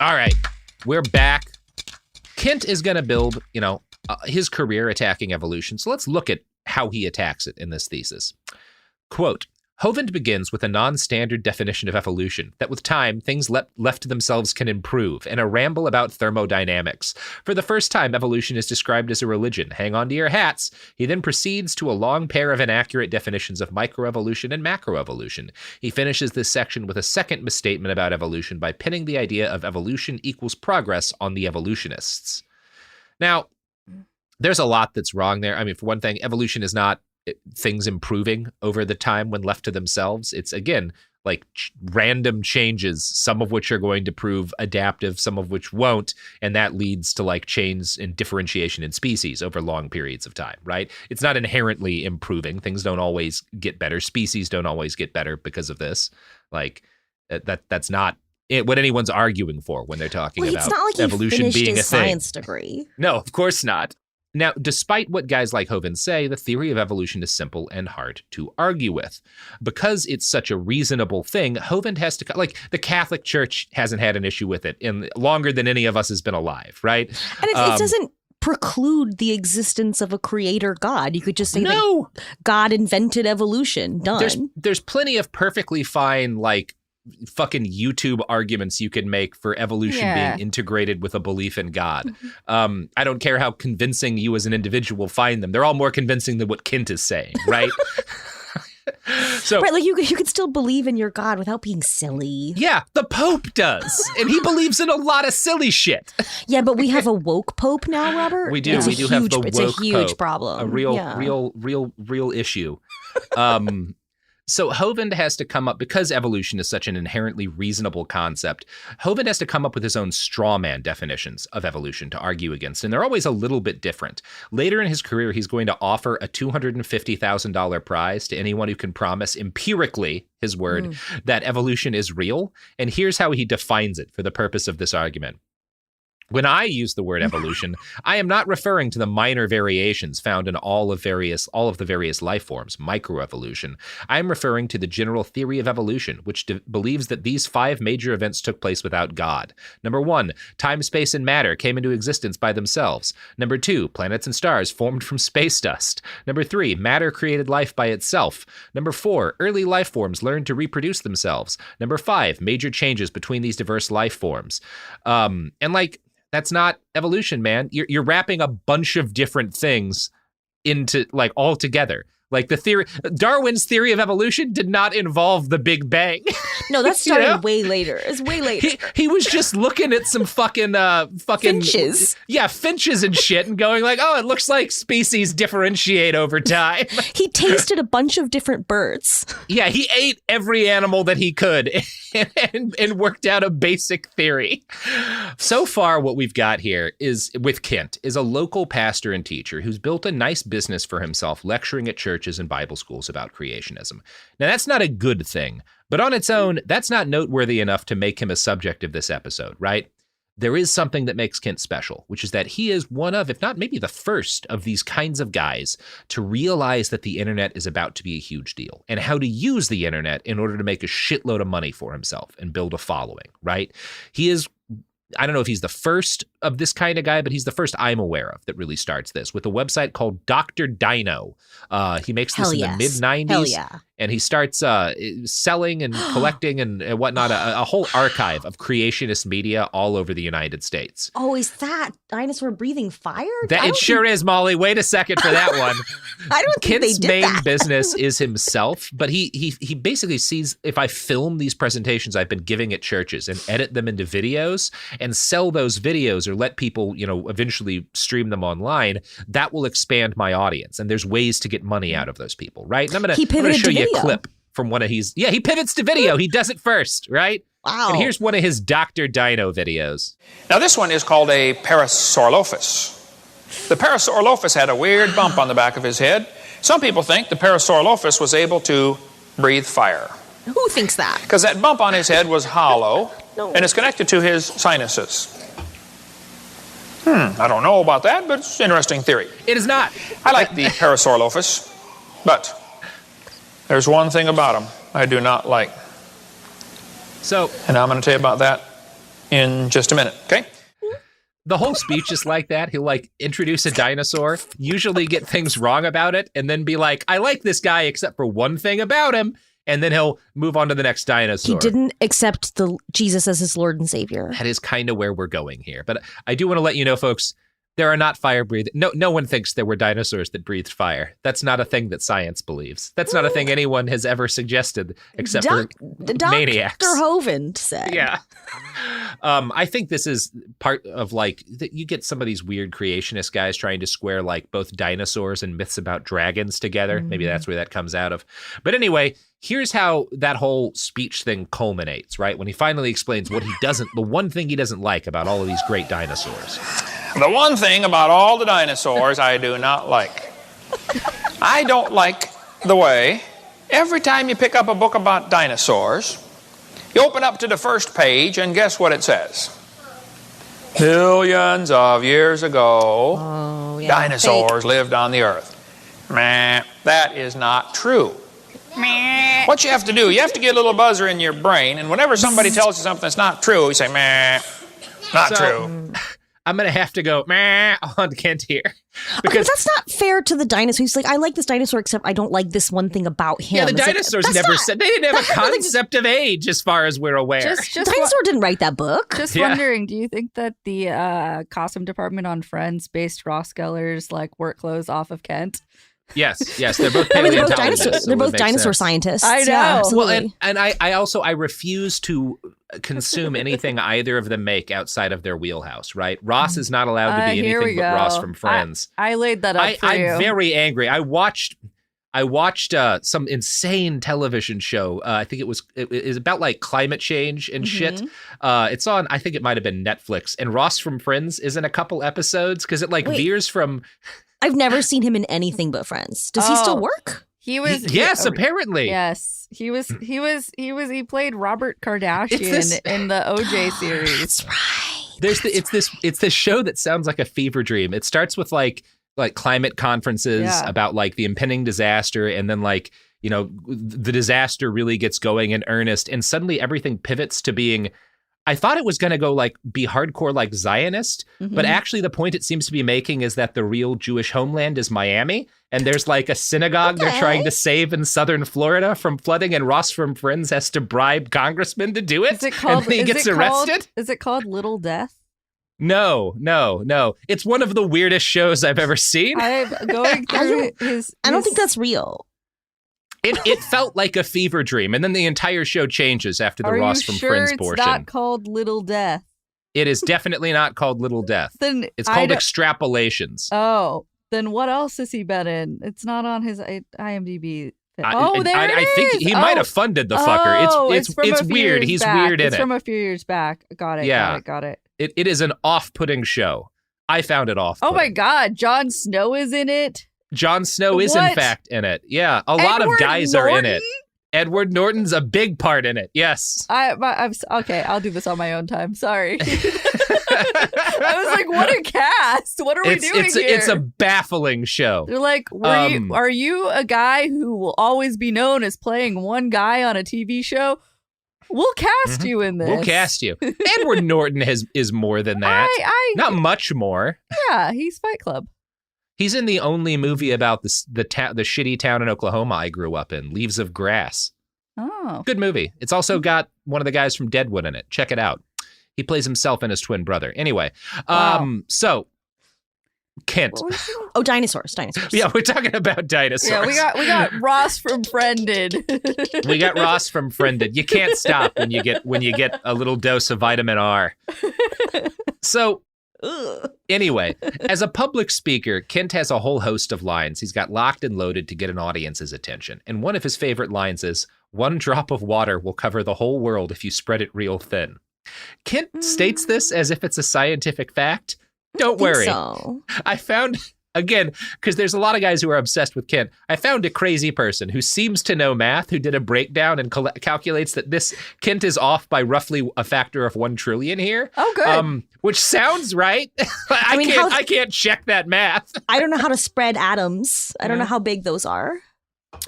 All right, we're back. Kent is going to build, his career attacking evolution. So let's look at how he attacks it in this thesis. Quote, Hovind begins with a non-standard definition of evolution, that with time, things left to themselves can improve, and a ramble about thermodynamics. For the first time, evolution is described as a religion. Hang on to your hats. He then proceeds to a long pair of inaccurate definitions of microevolution and macroevolution. He finishes this section with a second misstatement about evolution by pinning the idea of evolution equals progress on the evolutionists. Now, there's a lot that's wrong there. I mean, for one thing, evolution is not things improving over the time when left to themselves. It's, again, like random changes, some of which are going to prove adaptive, some of which won't, and that leads to like change and differentiation in species over long periods of time, right? It's not inherently improving. Things don't always get better. Species don't always get better because of this. Like that's not what anyone's arguing for when they're talking about it's not like evolution being a thing. Science degree. No, of course not. Now, despite what guys like Hovind say, the theory of evolution is simple and hard to argue with. Because it's such a reasonable thing, Hovind has to, like, the Catholic Church hasn't had an issue with it in longer than any of us has been alive, right? And it doesn't preclude the existence of a creator God. You could just say that God invented evolution. Done. There's plenty of perfectly fine, like, fucking YouTube arguments you can make for evolution being integrated with a belief in God. I don't care how convincing you as an individual find them. They're all more convincing than what Kent is saying, right? So, right, like you could still believe in your God without being silly. Yeah, the Pope does. And he believes in a lot of silly shit. Yeah, but we have a woke Pope now, Robert. We do. We do have the woke Pope. It's a huge problem. A real issue. So Hovind has to come up, because evolution is such an inherently reasonable concept, Hovind has to come up with his own straw man definitions of evolution to argue against, and they're always a little bit different. Later in his career, he's going to offer a $250,000 prize to anyone who can promise empirically, his word, that evolution is real, and here's how he defines it for the purpose of this argument. When I use the word evolution, I am not referring to the minor variations found in all of the various life forms, microevolution. I am referring to the general theory of evolution, which believes that these 5 major events took place without God. Number 1, time, space, and matter came into existence by themselves. Number 2, planets and stars formed from space dust. Number 3, matter created life by itself. Number 4, early life forms learned to reproduce themselves. Number 5, major changes between these diverse life forms. That's not evolution, man. You're wrapping a bunch of different things into, like, all together. Like Darwin's theory of evolution did not involve the Big Bang. No, that started way later. It's way later. He was just looking at some fucking finches. Yeah, finches and shit, and going like, oh, it looks like species differentiate over time. He tasted a bunch of different birds. Yeah, he ate every animal that he could and worked out a basic theory. So far, what we've got here is, with Kent, is a local pastor and teacher who's built a nice business for himself lecturing at churches and Bible schools about creationism. Now, that's not a good thing, but on its own, that's not noteworthy enough to make him a subject of this episode, right? There is something that makes Kent special, which is that he is one of, if not maybe the first of these kinds of guys to realize that the internet is about to be a huge deal and how to use the internet in order to make a shitload of money for himself and build a following, right? He is, I don't know if he's the first of this kind of guy, but he's the first I'm aware of that really starts this with a website called Dr. Dino. He makes this in the mid-90s. And he starts selling and collecting and whatnot, a whole archive of creationist media all over the United States. Oh, is that Dinosaur breathing fire? It sure is, Molly. Wait a second for that one. I don't think Kent's they did main that. business is himself, but he basically sees if I film these presentations I've been giving at churches and edit them into videos and sell those videos or let people, eventually stream them online, that will expand my audience. And there's ways to get money out of those people, right? And I'm going to show you a clip from one of his. Yeah, he pivots to video. He does it first, right? Wow. And here's one of his Dr. Dino videos. Now this one is called a Parasaurolophus. The Parasaurolophus had a weird bump on the back of his head. Some people think the Parasaurolophus was able to breathe fire. Who thinks that? Because that bump on his head was hollow, and it's connected to his sinuses. I don't know about that, but it's an interesting theory. It is not. I like the Parasaurolophus, but there's one thing about him I do not like. And I'm going to tell you about that in just a minute, okay? The whole speech is like that. He'll introduce a dinosaur, usually get things wrong about it, and then be like, I like this guy except for one thing about him. And then he'll move on to the next dinosaur. He didn't accept Jesus as his Lord and Savior. That is kind of where we're going here. But I do want to let you know, folks, there are not fire breathing. No one thinks there were dinosaurs that breathed fire. That's not a thing that science believes. That's not a thing anyone has ever suggested except for maniacs. Dr. Hovind said. Yeah. I think this is part of you get some of these weird creationist guys trying to square both dinosaurs and myths about dragons together. Maybe that's where that comes out of. But anyway, here's how that whole speech thing culminates, right? When he finally explains the one thing he doesn't like about all of these great dinosaurs. The one thing about all the dinosaurs I do not like. I don't like the way every time you pick up a book about dinosaurs, you open up to the first page and guess what it says? Billions of years ago, dinosaurs lived on the earth. Meh, that is not true. Meh. What you have to do, you have to get a little buzzer in your brain, and whenever somebody tells you something that's not true, you say, meh, not true. I'm going to have to go, meh, on Kent here. Because that's not fair to the dinosaur. He's like, I like this dinosaur, except I don't like this one thing about him. Yeah, the dinosaurs never said, they didn't have a concept of age as far as we're aware. Dinosaur didn't write that book. Just wondering, do you think that the costume department on Friends based Ross Geller's work clothes off of Kent? Yes, they're both paleontologists. They're both dinosaur scientists. I know. Yeah, well, and I refuse to consume anything either of them make outside of their wheelhouse, right? Ross is not allowed to be anything but Ross from Friends. I laid that up for you. I'm very angry. I watched some insane television show. I think it was about climate change and shit. It's on, I think it might have been Netflix. And Ross from Friends is in a couple episodes because it veers from... I've never seen him in anything but Friends. Does he still work? He was yes, apparently. Yes. He played Robert Kardashian in the OJ series. That's right. It's this show that sounds like a fever dream. It starts with climate conferences about the impending disaster, and then the disaster really gets going in earnest, and suddenly everything pivots to being, I thought it was going to go be hardcore Zionist, but actually the point it seems to be making is that the real Jewish homeland is Miami, and there's a synagogue they're trying to save in southern Florida from flooding, and Ross from Friends has to bribe congressmen to do it. Is it called, and then he gets arrested? Is it called Little Death? No. It's one of the weirdest shows I've ever seen. I'm going through I don't think that's real. It felt like a fever dream, and then the entire show changes after the Ross from Friends portion. It's not called Little Death? It is definitely not called Little Death. Then it's called Extrapolations. Oh, then what else has he been in? It's not on his IMDb. I think he might have funded the fucker. It's weird. He's weird in it. It's from a few years back. Got it. Yeah. Got it. It is an off-putting show. I found it off-putting. Oh my God, Jon Snow is in it. Jon Snow is in fact in it. Yeah, a lot of guys are in it. Edward Norton's a big part in it. Yes. I'm okay. I'll do this on my own time. Sorry. I was like, what a cast. What are we doing here? It's a baffling show. They're like, are you a guy who will always be known as playing one guy on a TV show? We'll cast you in this. We'll cast you. Edward Norton is more than that. Not much more. Yeah, he's Fight Club. He's in the only movie about the shitty town in Oklahoma I grew up in, Leaves of Grass. Oh. Good movie. It's also got one of the guys from Deadwood in it. Check it out. He plays himself and his twin brother. Anyway, so Kent. Oh, dinosaurs. Yeah, we're talking about dinosaurs. Yeah, we got Ross from Friended. We got Ross from Friended. You can't stop when you get a little dose of vitamin R. So anyway, as a public speaker, Kent has a whole host of lines he's got locked and loaded to get an audience's attention. And one of his favorite lines is, "One drop of water will cover the whole world if you spread it real thin." Kent states this as if it's a scientific fact. Don't worry. So. I found, again, because there's a lot of guys who are obsessed with Kent, I found a crazy person who seems to know math, who did a breakdown and calculates that this Kent is off by roughly a factor of 1 trillion here. Oh, good. Which sounds right. I can't check that math. I don't know how to spread atoms. I don't know how big those are.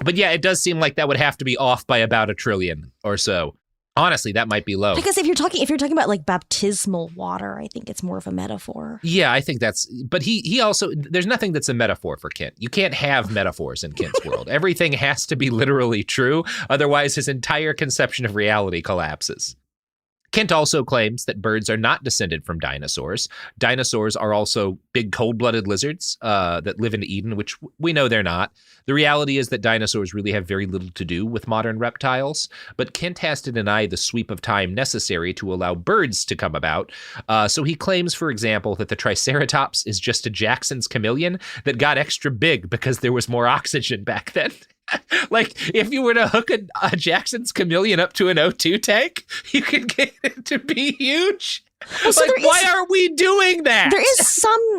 But yeah, it does seem like that would have to be off by about 1 trillion or so. Honestly, that might be low. Because if you're talking about like baptismal water, I think it's more of a metaphor. Yeah, I think but he also, there's nothing that's a metaphor for Kent. You can't have metaphors in Kent's world. Everything has to be literally true. Otherwise, his entire conception of reality collapses. Kent also claims that birds are not descended from dinosaurs. Dinosaurs are also big cold-blooded lizards that live in Eden, which we know they're not. The reality is that dinosaurs really have very little to do with modern reptiles, but Kent has to deny the sweep of time necessary to allow birds to come about. So he claims, for example, that the Triceratops is just a Jackson's chameleon that got extra big because there was more oxygen back then. Like, if you were to hook a Jackson's chameleon up to an O2 tank, you could get it to be huge. Well, so why are we doing that? There is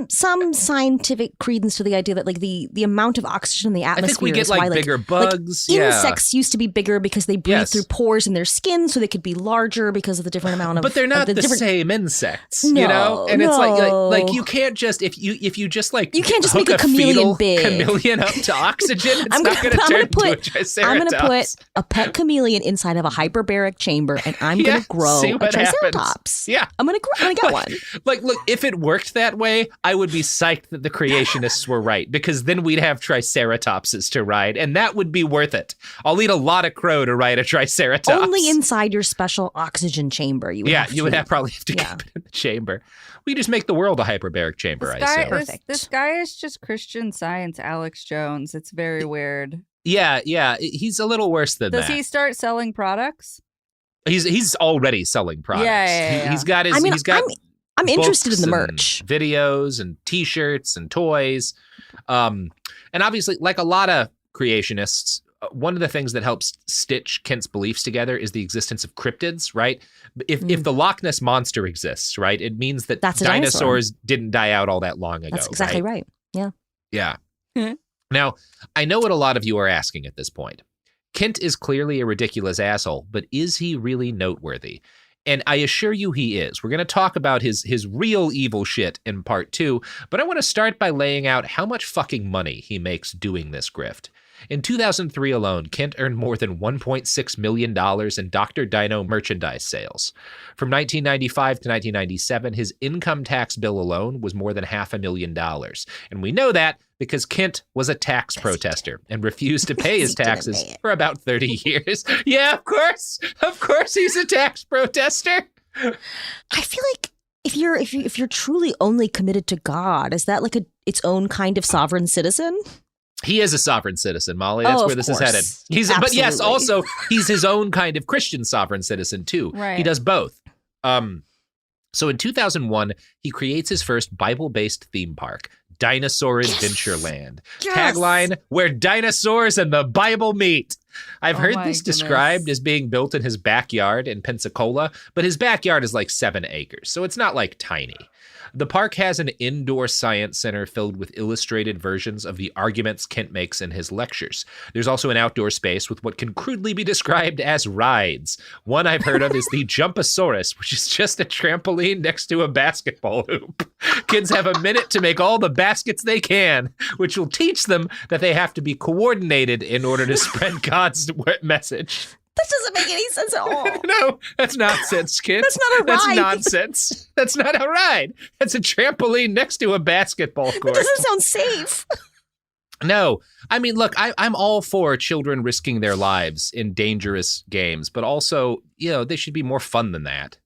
some scientific credence to the idea that like the amount of oxygen in the atmosphere. I think we get like bigger bugs. Insects used to be bigger because they breathe through pores in their skin, so they could be larger because of the different amount of. But they're not the same insects, you know. And it's like you can't just if you just like you can't just hook make a chameleon big chameleon up to oxygen. It's not going to turn into a Triceratops. I'm going to put a pet chameleon inside of a hyperbaric chamber, and I'm going to grow a Triceratops. Happens. Yeah. I'm gonna get one. Like, look, if it worked that way, I would be psyched that the creationists were right, because then we'd have Triceratopses to ride, and that would be worth it. I'll eat a lot of crow to ride a Triceratops. Only inside your special oxygen chamber. You would probably have to keep it in the chamber. We just make the world a hyperbaric chamber, This guy is just Christian Science Alex Jones. It's very weird. Yeah, he's a little worse than that. Does he start selling products? He's already selling products. Yeah. He's got his. I'm interested in the merch, videos, and T-shirts and toys, and obviously, like a lot of creationists, one of the things that helps stitch Kent's beliefs together is the existence of cryptids. Right? If the Loch Ness monster exists, right, it means that dinosaurs didn't die out all that long ago. That's exactly right. Yeah. Yeah. Now, I know what a lot of you are asking at this point. Kent is clearly a ridiculous asshole, but is he really noteworthy? And I assure you he is. We're going to talk about his real evil shit in part 2, but I want to start by laying out how much fucking money he makes doing this grift. In 2003 alone, Kent earned more than $1.6 million in Dr. Dino merchandise sales. From 1995 to 1997, his income tax bill alone was more than $500,000. And we know that because Kent was a tax protester and refused to pay his taxes for about 30 years. Yeah, of course. Of course he's a tax protester. I feel like if you're truly only committed to God, is that like its own kind of sovereign citizen? He is a sovereign citizen, Molly. That's where this is headed. But yes, also he's his own kind of Christian sovereign citizen too. Right. He does both. So in 2001, he creates his first Bible-based theme park, Dinosaur Adventureland. Yes! Tagline, where dinosaurs and the Bible meet. I've heard this described as being built in his backyard in Pensacola, but his backyard is like 7 acres, so it's not like tiny. The park has an indoor science center filled with illustrated versions of the arguments Kent makes in his lectures. There's also an outdoor space with what can crudely be described as rides. One I've heard of is the Jumpasaurus, which is just a trampoline next to a basketball hoop. Kids have a minute to make all the baskets they can, which will teach them that they have to be coordinated in order to spread God's message. That doesn't make any sense at all. No, that's nonsense, kids. That's not a ride. That's nonsense. That's not a ride. That's a trampoline next to a basketball court. That doesn't sound safe. No. I mean, look, I'm all for children risking their lives in dangerous games, but also, they should be more fun than that.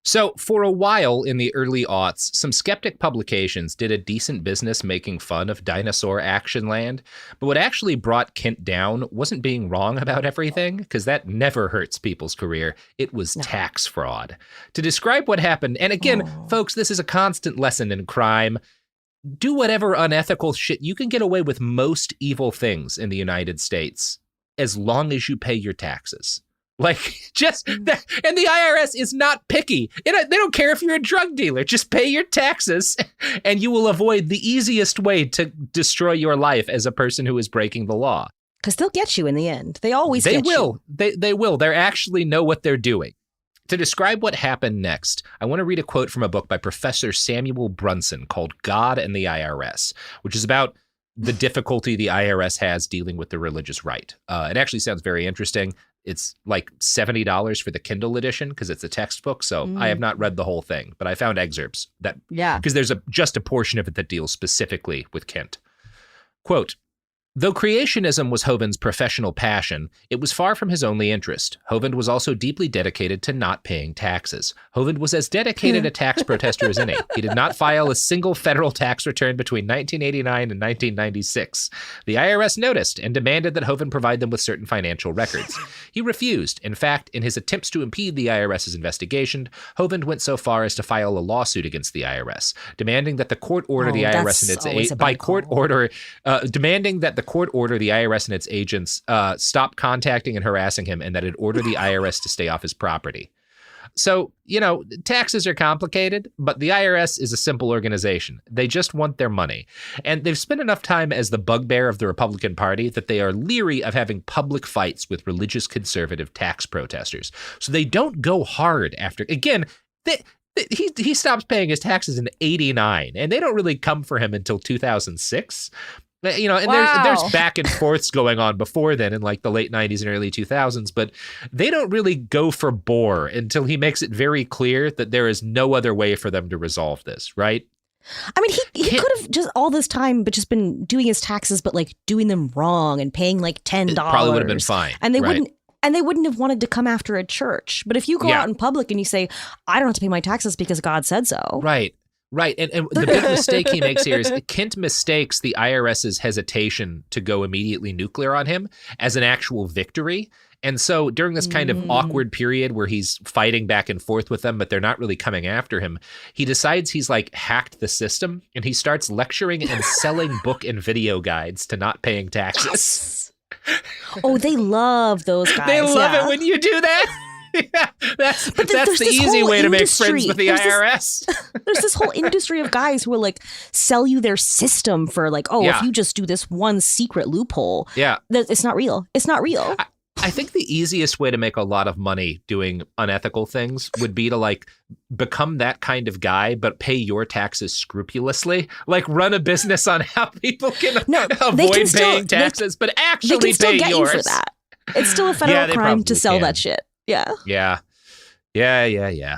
So for a while in the early aughts, some skeptic publications did a decent business making fun of Dinosaur Action Land. But what actually brought Kent down wasn't being wrong about everything, because that never hurts people's career. It was tax fraud. To describe what happened, and again, folks, this is a constant lesson in crime. Do whatever unethical shit. You can get away with most evil things in the United States as long as you pay your taxes. Like, just that, and the IRS is not picky. They don't care if you're a drug dealer. Just pay your taxes, and you will avoid the easiest way to destroy your life as a person who is breaking the law. Because they'll get you in the end. They always get you. They will. They actually know what they're doing. To describe what happened next, I want to read a quote from a book by Professor Samuel Brunson called God and the IRS, which is about the difficulty the IRS has dealing with the religious right. It actually sounds very interesting. It's like $70 for the Kindle edition because it's a textbook. So I have not read the whole thing, but I found excerpts because there's just a portion of it that deals specifically with Kent. Quote, though creationism was Hovind's professional passion, it was far from his only interest. Hovind was also deeply dedicated to not paying taxes. Hovind was as dedicated a tax protester as any. He did not file a single federal tax return between 1989 and 1996. The IRS noticed and demanded that Hovind provide them with certain financial records. He refused. In fact, in his attempts to impede the IRS's investigation, Hovind went so far as to file a lawsuit against the IRS, demanding that the court order the IRS and its agents stop contacting and harassing him, and that it order the IRS to stay off his property. So, taxes are complicated, but the IRS is a simple organization. They just want their money. And they've spent enough time as the bugbear of the Republican Party that they are leery of having public fights with religious conservative tax protesters. So they don't go hard after, again, he stops paying his taxes in 1989, and they don't really come for him until 2006. And there's back and forths going on before then in like the late 90s and early 2000s, but they don't really go for bore until he makes it very clear that there is no other way for them to resolve this, right? I mean, he could have just all this time, but just been doing his taxes, but like doing them wrong and paying like $10. It probably would have been fine. And they wouldn't have wanted to come after a church. But if you go out in public and you say, I don't have to pay my taxes because God said so. Right. Right. And the big mistake he makes here is Kent mistakes the IRS's hesitation to go immediately nuclear on him as an actual victory. And so during this kind of awkward period where he's fighting back and forth with them, but they're not really coming after him, he decides he's like hacked the system, and he starts lecturing and selling book and video guides to not paying taxes. Yes. Oh, they love those guys. They love it when you do that. Yeah, that's the easy way to make friends with the IRS. There's this whole industry of guys who will like sell you their system for like, if you just do this one secret loophole. Yeah. It's not real. It's not real. I think the easiest way to make a lot of money doing unethical things would be to like become that kind of guy, but pay your taxes scrupulously. Like run a business on how people can avoid paying taxes, but actually they can still pay get yours. You for that. It's still a federal crime to sell that shit. Yeah.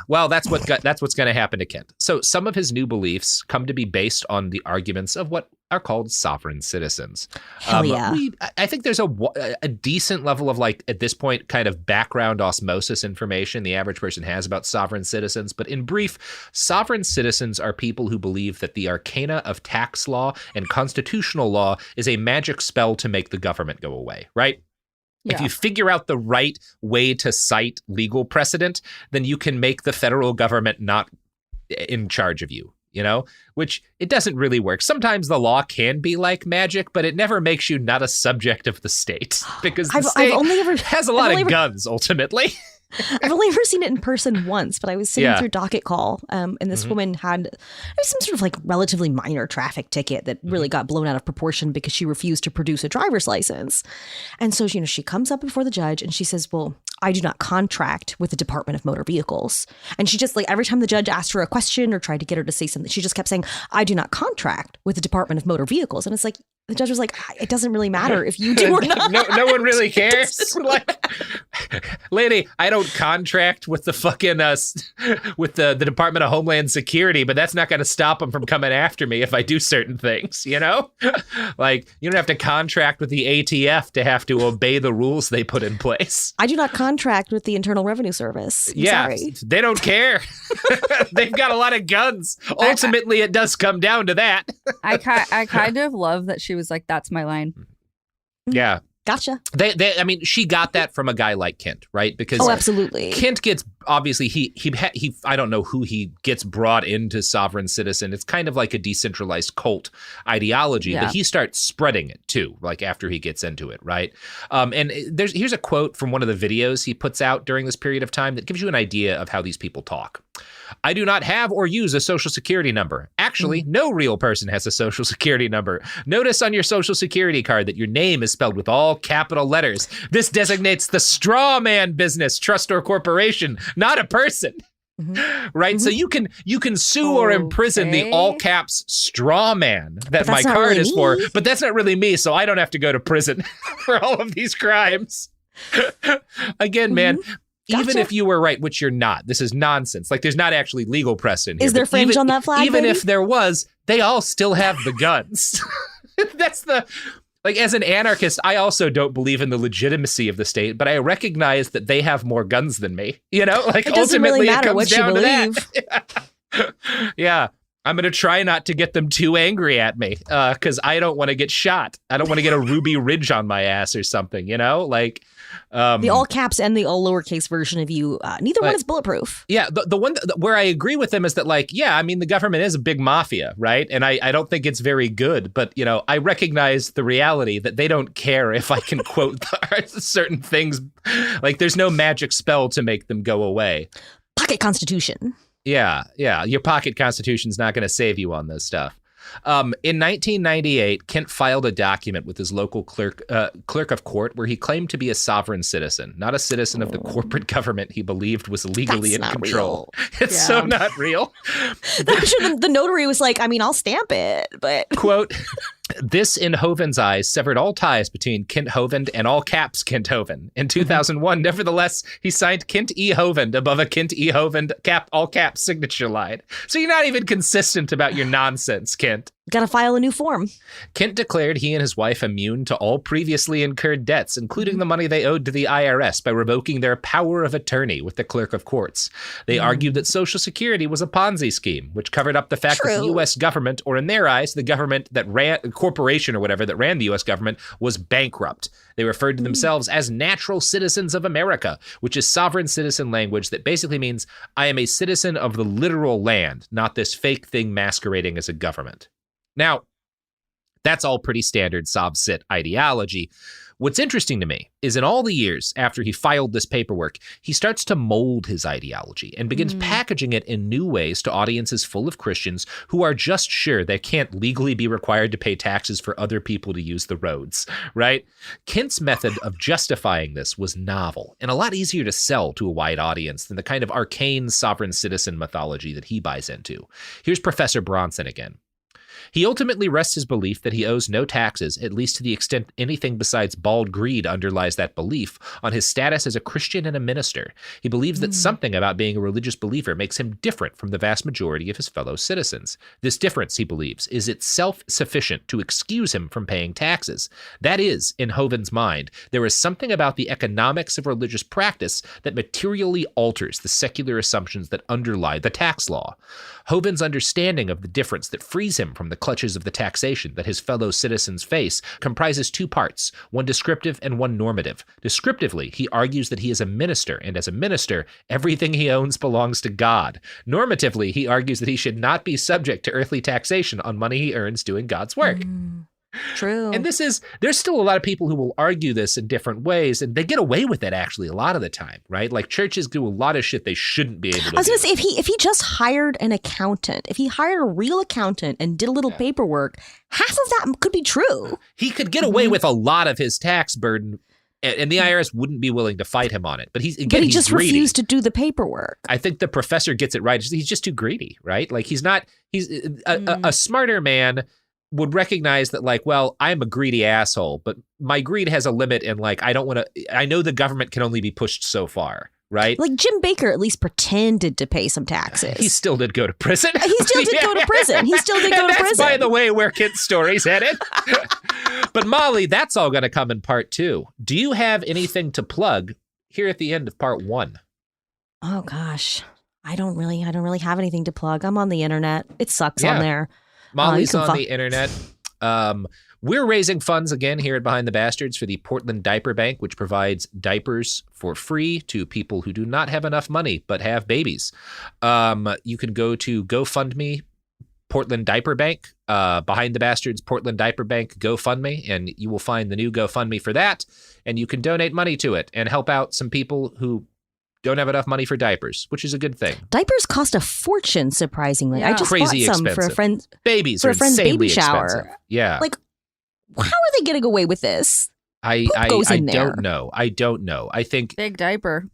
Well, that's what's going to happen to Kent. So some of his new beliefs come to be based on the arguments of what are called sovereign citizens. Hell yeah. I think there's a decent level of like, at this point, kind of background osmosis information the average person has about sovereign citizens. But in brief, sovereign citizens are people who believe that the arcana of tax law and constitutional law is a magic spell to make the government go away, right? Yeah. If you figure out the right way to cite legal precedent, then you can make the federal government not in charge of you, which it doesn't really work. Sometimes the law can be like magic, but it never makes you not a subject of the state because the state has a lot of guns ultimately. I've only ever seen it in person once, but I was sitting through docket call, and this woman had some sort of like relatively minor traffic ticket that really got blown out of proportion because she refused to produce a driver's license. And so, she comes up before the judge and she says, well, I do not contract with the Department of Motor Vehicles. And she just like every time the judge asked her a question or tried to get her to say something, she just kept saying, I do not contract with the Department of Motor Vehicles. And it's like, The judge was like, it doesn't really matter if you do or not. No one really cares. Like, lady, I don't contract with the fucking with the Department of Homeland Security, but that's not going to stop them from coming after me if I do certain things, you know? Like, you don't have to contract with the ATF to have to obey the rules they put in place. I do not contract with the Internal Revenue Service. Sorry. They don't care. They've got a lot of guns. Ultimately, it does come down to that. I kind of love that she was like, that's my line. Yeah. Gotcha. I mean, she got that from a guy like Kent, right? Because absolutely. Kent gets, obviously, he I don't know who he gets brought into sovereign citizen. It's kind of like a decentralized cult ideology, but he starts spreading it too, like after he gets into it, right? And here's a quote from one of the videos he puts out during this period of time that gives you an idea of how these people talk. I do not have or use a social security number. Actually, no real person has a social security number. Notice on your social security card that your name is spelled with all capital letters. This designates the straw man business, trust, or corporation, not a person. Right? So you can sue or imprison the all caps straw man that my card is for, but that's not really me, so I don't have to go to prison for all of these crimes. Again, man, even if you were right, which you're not, this is nonsense. Like, there's not actually legal precedent here. Is there fringe on that flag? Even if there was, they all still have the guns. That's like, as an anarchist, I also don't believe in the legitimacy of the state, but I recognize that they have more guns than me. You know, like, it doesn't ultimately really matter it comes what down you to believe. that. Yeah. I'm going to try not to get them too angry at me because I don't want to get shot. I don't want to get a Ruby Ridge on my ass or something, you know, like the all caps and the all lowercase version of you. Neither one is bulletproof. Yeah. The one where I agree with them is that, like, yeah, I mean, the government is a big mafia, right? And I don't think it's very good. But, you know, I recognize the reality that they don't care if I can quote certain things. Like, there's no magic spell to make them go away. Pocket Constitution. Yeah. Your pocket constitution's not going to save you on this stuff. In 1998, Kent filed a document with his local clerk of court where he claimed to be a sovereign citizen, not a citizen of the corporate government he believed was legally in control. It's so not real. I'm sure the notary was like, I mean, I'll stamp it, but... Quote, this, in Hovind's eyes, severed all ties between Kent Hovind and all caps Kent Hovind. In 2001, nevertheless, he signed Kent E. Hovind above a Kent E. Hovind all caps signature line. So you're not even consistent about your nonsense, Kent. Got to file a new form. Kent declared he and his wife immune to all previously incurred debts, including the money they owed to the IRS, by revoking their power of attorney with the clerk of courts. They argued that Social Security was a Ponzi scheme, which covered up the fact that the U.S. government, or in their eyes, the government that ran, corporation or whatever that ran the U.S. government, was bankrupt. They referred to themselves as natural citizens of America, which is sovereign citizen language that basically means I am a citizen of the literal land, not this fake thing masquerading as a government. Now, that's all pretty standard Sov-Cit ideology. What's interesting to me is in all the years after he filed this paperwork, he starts to mold his ideology and begins packaging it in new ways to audiences full of Christians who are just sure they can't legally be required to pay taxes for other people to use the roads, right? Kent's method of justifying this was novel and a lot easier to sell to a wide audience than the kind of arcane sovereign citizen mythology that he buys into. Here's Professor Bronson again. He ultimately rests his belief that he owes no taxes, at least to the extent anything besides bald greed underlies that belief, on his status as a Christian and a minister. He believes that something about being a religious believer makes him different from the vast majority of his fellow citizens. This difference, he believes, is itself sufficient to excuse him from paying taxes. That is, in Hovind's mind, there is something about the economics of religious practice that materially alters the secular assumptions that underlie the tax law. Hovind's understanding of the difference that frees him from the clutches of the taxation that his fellow citizens face comprises two parts, one descriptive and one normative. Descriptively, he argues that he is a minister, and as a minister, everything he owns belongs to God. Normatively, he argues that he should not be subject to earthly taxation on money he earns doing God's work. True. And there's still a lot of people who will argue this in different ways, and they get away with it actually a lot of the time, right? Like churches do a lot of shit they shouldn't be able to do. I was going to say, if he just hired an accountant, if he hired a real accountant and did a little paperwork, half of that could be true. He could get away with a lot of his tax burden, and the IRS wouldn't be willing to fight him on it. But he just greedy. Refused to do the paperwork. I think the professor gets it right. He's just too greedy, right? Like he's a smarter man would recognize that, like, well, I'm a greedy asshole, but my greed has a limit, and like, I know the government can only be pushed so far, right? Like Jim Baker at least pretended to pay some taxes. He still did go to prison. He still did go to prison. That's, by the way, where Kent's story's headed. But Molly, that's all going to come in part 2. Do you have anything to plug here at the end of part 1? Oh gosh, I don't really have anything to plug. I'm on the internet. It sucks on there. Molly's on the internet. We're raising funds again here at Behind the Bastards for the Portland Diaper Bank, which provides diapers for free to people who do not have enough money but have babies. You can go to GoFundMe, Portland Diaper Bank, Behind the Bastards, Portland Diaper Bank, GoFundMe, and you will find the new GoFundMe for that, and you can donate money to it and help out some people who don't have enough money for diapers, which is a good thing. Diapers cost a fortune, surprisingly. Yeah. I just Crazy bought some expensive. for a friend. Babies for are a friend's insanely baby shower. expensive. Yeah. Like, how are they getting away with this? I don't know. I don't know. I think Big diaper.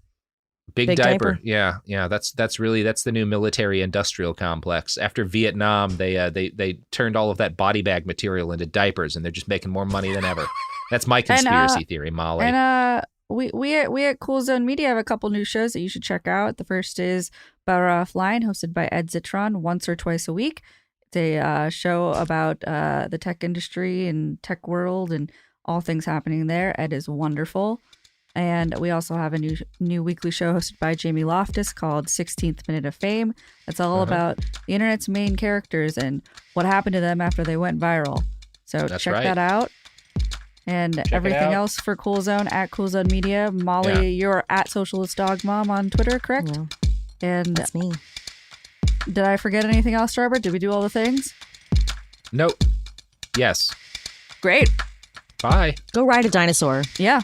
Big diaper. Yeah. That's the new military industrial complex. After Vietnam, they turned all of that body bag material into diapers, and they're just making more money than ever. That's my conspiracy theory, Molly. And we at Cool Zone Media have a couple new shows that you should check out. The first is Better Offline, hosted by Ed Zitron, once or twice a week. It's a show about the tech industry and tech world and all things happening there. Ed is wonderful. And we also have a new weekly show hosted by Jamie Loftus called 16th Minute of Fame. That's all about the internet's main characters and what happened to them after they went viral. So check that out. And everything else for Cool Zone at Cool Zone Media. Molly, you're at Socialist Dog Mom on Twitter, correct? Yeah. And that's me. Did I forget anything else, Robert? Did we do all the things? Nope. Yes. Great. Bye. Go ride a dinosaur. Yeah.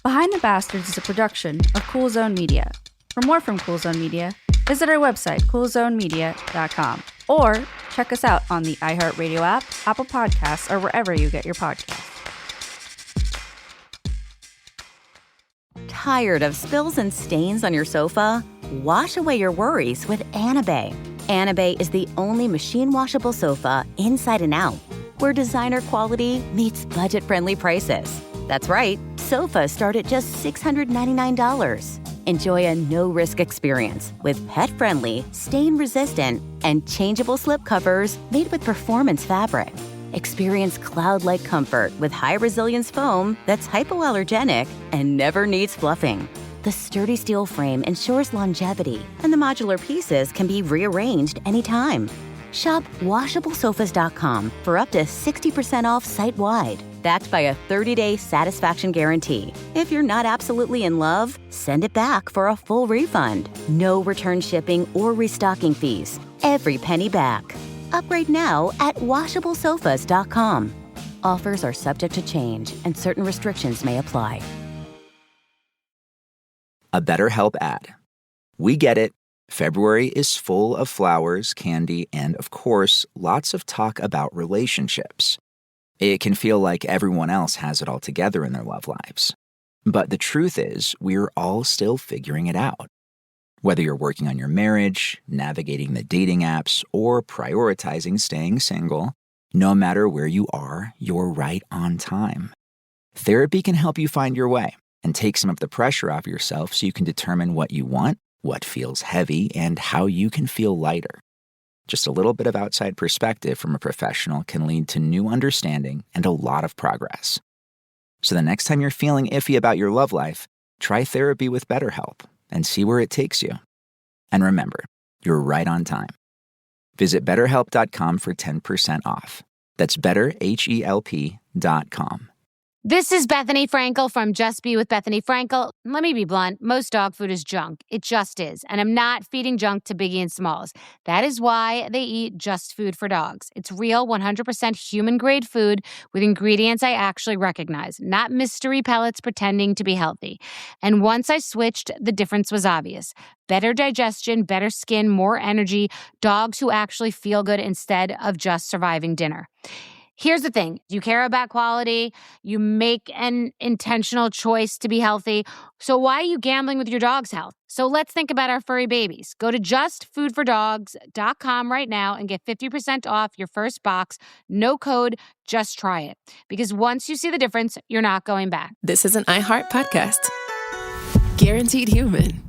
Behind the Bastards is a production of Cool Zone Media. For more from Cool Zone Media, visit our website, coolzonemedia.com. Or check us out on the iHeartRadio app, Apple Podcasts, or wherever you get your podcasts. Tired of spills and stains on your sofa? Wash away your worries with Anabay. Anabay is the only machine washable sofa inside and out, where designer quality meets budget-friendly prices. That's right, sofas start at just $699. Enjoy a no-risk experience with pet-friendly, stain-resistant, and changeable slip covers made with performance fabric. Experience cloud-like comfort with high-resilience foam that's hypoallergenic and never needs fluffing. The sturdy steel frame ensures longevity, and the modular pieces can be rearranged anytime. Shop WashableSofas.com for up to 60% off site-wide, backed by a 30-day satisfaction guarantee. If you're not absolutely in love, send it back for a full refund. No return shipping or restocking fees. Every penny back. Upgrade now at WashableSofas.com. Offers are subject to change, and certain restrictions may apply. A BetterHelp ad. We get it. February is full of flowers, candy, and, of course, lots of talk about relationships. It can feel like everyone else has it all together in their love lives. But the truth is, we're all still figuring it out. Whether you're working on your marriage, navigating the dating apps, or prioritizing staying single, no matter where you are, you're right on time. Therapy can help you find your way and take some of the pressure off yourself so you can determine what you want, what feels heavy, and how you can feel lighter. Just a little bit of outside perspective from a professional can lead to new understanding and a lot of progress. So the next time you're feeling iffy about your love life, try therapy with BetterHelp and see where it takes you. And remember, you're right on time. Visit BetterHelp.com for 10% off. That's BetterHelp.com. This is Bethany Frankel from Just Be with Bethany Frankel. Let me be blunt. Most dog food is junk. It just is. And I'm not feeding junk to Biggie and Smalls. That is why they eat Just Food for Dogs. It's real, 100% human-grade food with ingredients I actually recognize, not mystery pellets pretending to be healthy. And once I switched, the difference was obvious. Better digestion, better skin, more energy, dogs who actually feel good instead of just surviving dinner. Here's the thing. You care about quality. You make an intentional choice to be healthy. So why are you gambling with your dog's health? So let's think about our furry babies. Go to justfoodfordogs.com right now and get 50% off your first box. No code, just try it. Because once you see the difference, you're not going back. This is an iHeart podcast. Guaranteed Human.